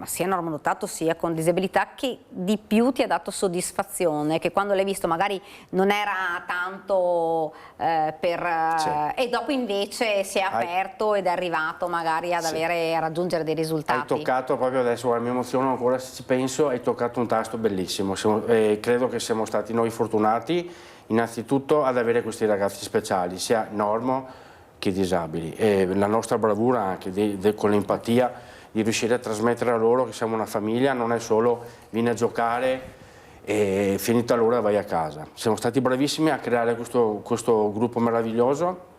sia normodotato sia con disabilità, che di più ti ha dato soddisfazione, che quando l'hai visto magari non era tanto e dopo invece si è aperto ed è arrivato magari a raggiungere dei risultati?
Hai toccato proprio adesso, guarda, mi emoziono ancora se ci penso, hai toccato un tasto bellissimo. Credo che siamo stati noi fortunati innanzitutto ad avere questi ragazzi speciali, sia normo che disabili, e la nostra bravura anche con l'empatia di riuscire a trasmettere a loro che siamo una famiglia, non è solo vieni a giocare e finita l'ora vai a casa. Siamo stati bravissimi a creare questo gruppo meraviglioso.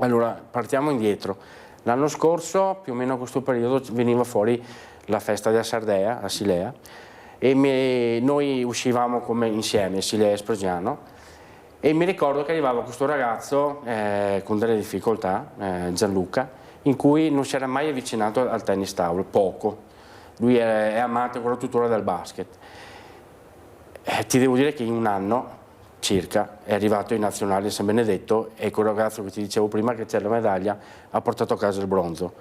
Allora partiamo indietro, l'anno scorso più o meno a questo periodo veniva fuori la festa della Sardea a Silea e noi uscivamo come insieme, Silea e Spregiano, e mi ricordo che arrivava questo ragazzo con delle difficoltà, Gianluca, in cui non si era mai avvicinato al tennis tavolo, poco. Lui è amante ancora tuttora del basket. Ti devo dire che in un anno circa è arrivato in nazionale a San Benedetto e quel ragazzo che ti dicevo prima che c'è la medaglia ha portato a casa il bronzo.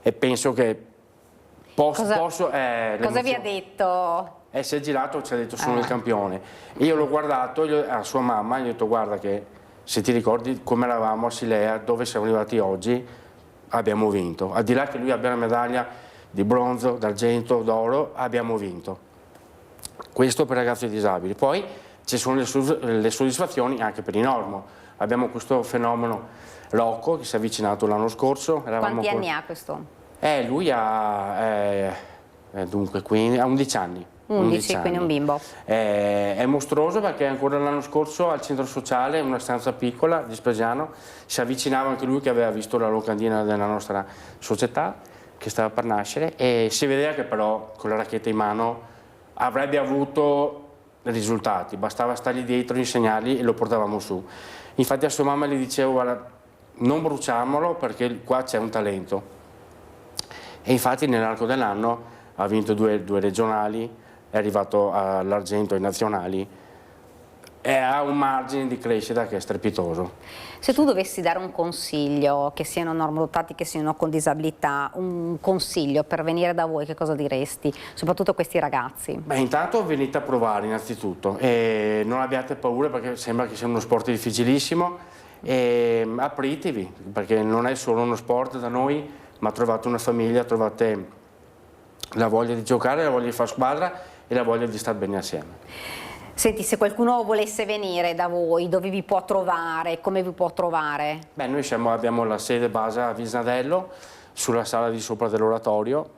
E penso che cosa
vi ha detto?
Si è girato e ci ha detto sono il campione. Io l'ho guardato a sua mamma e gli ho detto guarda che se ti ricordi come eravamo a Silea, dove siamo arrivati oggi, abbiamo vinto. Al di là che lui abbia la medaglia di bronzo, d'argento, d'oro, abbiamo vinto. Questo per ragazzi disabili. Poi ci sono le soddisfazioni anche per i normo. Abbiamo questo fenomeno Rocco che si è avvicinato l'anno scorso.
Quanti anni ha questo?
Lui ha 11 anni.
11, quindi un bimbo.
È mostruoso perché ancora l'anno scorso al centro sociale, in una stanza piccola di Spregiano, si avvicinava anche lui che aveva visto la locandina della nostra società che stava per nascere e si vedeva che però con la racchetta in mano avrebbe avuto risultati, bastava stargli dietro, insegnargli e lo portavamo su. Infatti a sua mamma gli dicevo guarda, non bruciamolo perché qua c'è un talento. E infatti nell'arco dell'anno ha vinto due regionali, è arrivato all'argento ai nazionali e ha un margine di crescita che è strepitoso.
Se tu dovessi dare un consiglio, che siano normodotati, che siano con disabilità, un consiglio per venire da voi, che cosa diresti? Soprattutto a questi ragazzi.
Beh, intanto venite a provare innanzitutto e non abbiate paura perché sembra che sia uno sport difficilissimo e apritevi perché non è solo uno sport da noi, ma trovate una famiglia, trovate la voglia di giocare, la voglia di fare squadra e la voglia di stare bene assieme.
Senti, se qualcuno volesse venire da voi, dove vi può trovare, come vi può trovare?
Beh, noi abbiamo la sede base a Visnadello, sulla sala di sopra dell'oratorio,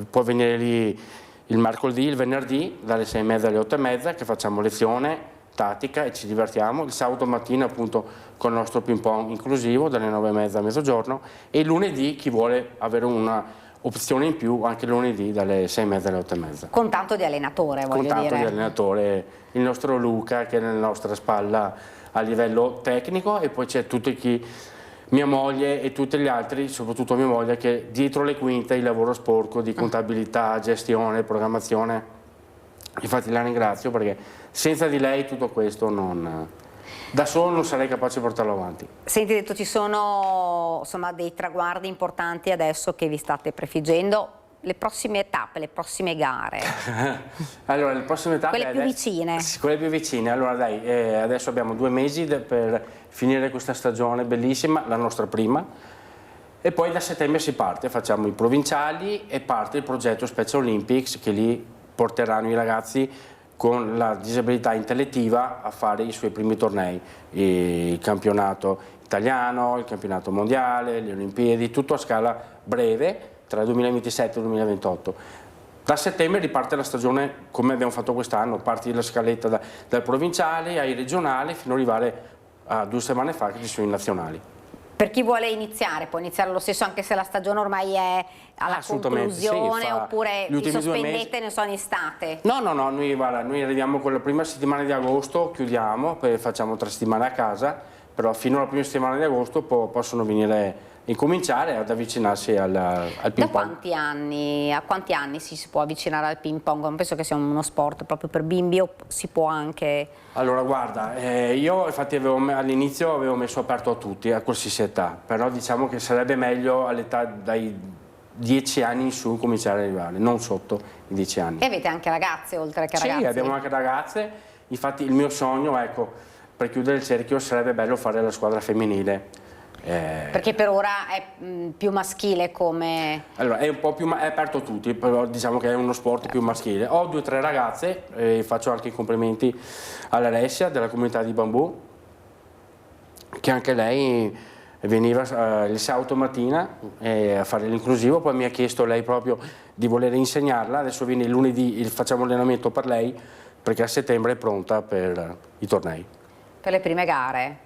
può venire lì il mercoledì, il venerdì, dalle 6:30 alle 8:30, che facciamo lezione tattica e ci divertiamo, il sabato mattina appunto con il nostro ping pong inclusivo dalle 9:30 a mezzogiorno, e il lunedì chi vuole avere una opzione in più anche lunedì dalle 6:30 alle 8:30.
Con tanto di allenatore, voglio dire.
Con tanto di allenatore, il nostro Luca che è nella nostra spalla a livello tecnico, e poi c'è tutto chi, mia moglie e tutti gli altri, soprattutto mia moglie, che dietro le quinte il lavoro sporco di contabilità, gestione, programmazione. Infatti la ringrazio perché senza di lei tutto questo da solo non sarei capace di portarlo avanti.
Senti, detto, ci sono insomma dei traguardi importanti adesso che vi state prefiggendo, le prossime tappe, le prossime gare.
Allora, le prossime tappe...
Quelle più vicine.
Sì, quelle più vicine. Allora dai, adesso abbiamo 2 mesi per finire questa stagione bellissima, la nostra prima, e poi da settembre si parte, facciamo i provinciali e parte il progetto Special Olympics, che lì porteranno i ragazzi con la disabilità intellettiva a fare i suoi primi tornei, il campionato italiano, il campionato mondiale, le Olimpiadi, tutto a scala breve tra il 2027 e il 2028. Da settembre riparte la stagione come abbiamo fatto quest'anno, parti la scaletta dal provinciale ai regionali fino ad arrivare a 2 settimane fa che ci sono i nazionali.
Per chi vuole iniziare, può iniziare lo stesso anche se la stagione ormai è alla conclusione, sì, oppure vi sospendete, ne so, in estate?
No, noi arriviamo con la prima settimana di agosto, chiudiamo, poi facciamo 3 settimane a casa, però fino alla prima settimana di agosto possono venire e cominciare ad avvicinarsi al ping pong.
A quanti anni si può avvicinare al ping pong? Non penso che sia uno sport proprio per bimbi, o si può anche...
Allora guarda, io infatti all'inizio avevo messo aperto a tutti, a qualsiasi età, però diciamo che sarebbe meglio all'età dai 10 anni in su cominciare ad arrivare, non sotto i 10 anni.
E avete anche ragazze oltre che ragazzi?
Sì, abbiamo anche ragazze, infatti il mio sogno, ecco, per chiudere il cerchio sarebbe bello fare la squadra femminile.
Perché per ora è più maschile come...
Allora, è un po' più è aperto a tutti, però diciamo che è uno sport più maschile. Ho 2 o 3 ragazze, faccio anche i complimenti all'Alessia della comunità di Bambù, che anche lei veniva il sabato mattina a fare l'inclusivo, poi mi ha chiesto lei proprio di voler insegnarla, adesso viene il lunedì, facciamo allenamento per lei, perché a settembre è pronta per i tornei.
Per le prime gare?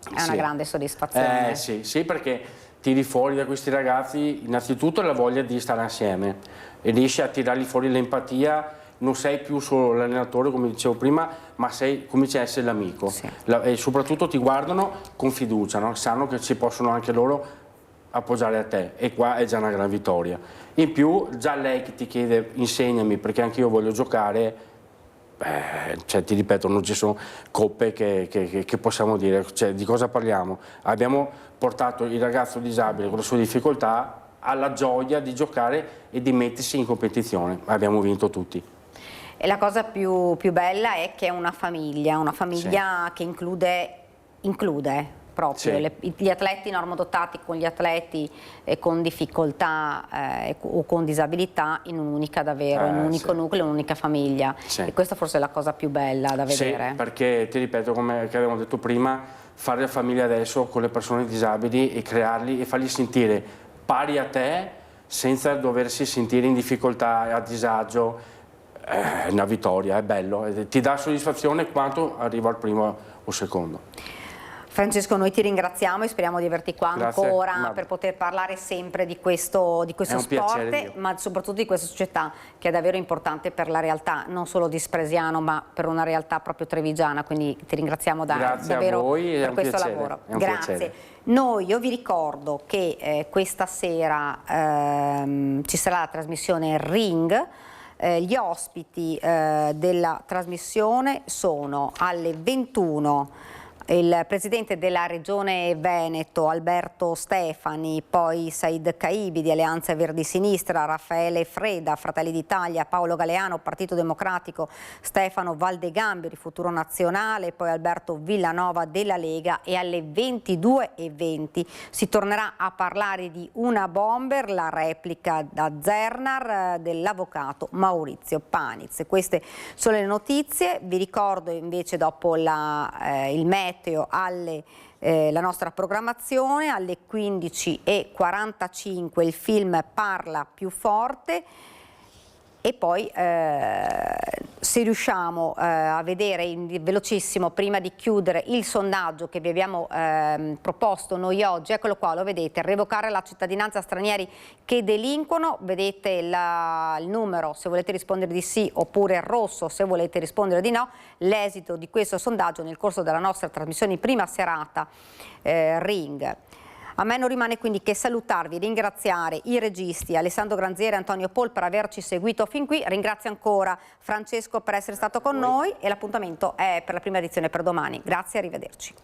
È una grande soddisfazione.
Sì, perché tiri fuori da questi ragazzi innanzitutto la voglia di stare assieme e riesci a tirargli fuori l'empatia, non sei più solo l'allenatore come dicevo prima, ma cominci a essere l'amico, sì. E soprattutto ti guardano con fiducia, no? Sanno che ci possono anche loro appoggiare a te, e qua è già una gran vittoria. In più già lei che ti chiede insegnami perché anche io voglio giocare. Cioè, ti ripeto, non ci sono coppe che possiamo dire, cioè, di cosa parliamo? Abbiamo portato il ragazzo disabile con le sue difficoltà alla gioia di giocare e di mettersi in competizione, abbiamo vinto tutti.
E la cosa più bella è che è una famiglia sì. Che include proprio
sì.
Gli atleti normodotati con gli atleti con difficoltà o con disabilità in un'unica davvero, in un unico nucleo, in un'unica famiglia.
Sì.
E questa forse è la cosa più bella da vedere.
Sì, perché ti ripeto, come avevamo detto prima, fare la famiglia adesso con le persone disabili e crearli e farli sentire pari a te senza doversi sentire in difficoltà, a disagio, è una vittoria, è bello, ti dà soddisfazione quanto arriva al primo o secondo.
Francesco, noi ti ringraziamo e speriamo di averti qua ancora per poter parlare sempre di questo sport, ma soprattutto di questa società che è davvero importante per la realtà, non solo di Spresiano, ma per una realtà proprio trevigiana, quindi ti ringraziamo davvero per questo lavoro. Grazie. Io vi ricordo che questa sera ci sarà la trasmissione Ring. Gli ospiti della trasmissione sono alle 21 il presidente della Regione Veneto Alberto Stefani, poi Said Caibi di Alleanza Verdi Sinistra, Raffaele Freda, Fratelli d'Italia, Paolo Galeano, Partito Democratico, Stefano Valdegamberi, Futuro Nazionale, poi Alberto Villanova della Lega, e alle 22:20 si tornerà a parlare di una bomber, la replica da Zernar dell'avvocato Maurizio Paniz. Queste sono le notizie. Vi ricordo invece dopo il meteo la nostra programmazione alle 15:45 il film Parla più forte, e poi se riusciamo a vedere velocissimo, prima di chiudere, il sondaggio che vi abbiamo proposto noi oggi. Eccolo qua, lo vedete: revocare la cittadinanza a stranieri che delinquono. Vedete il numero se volete rispondere di sì, oppure rosso se volete rispondere di no. L'esito di questo sondaggio nel corso della nostra trasmissione di prima serata Ring. A me non rimane quindi che salutarvi, ringraziare i registi Alessandro Granzieri e Antonio Pol per averci seguito fin qui. Ringrazio ancora Francesco per essere stato con noi, e l'appuntamento è per la prima edizione per domani. Grazie, arrivederci.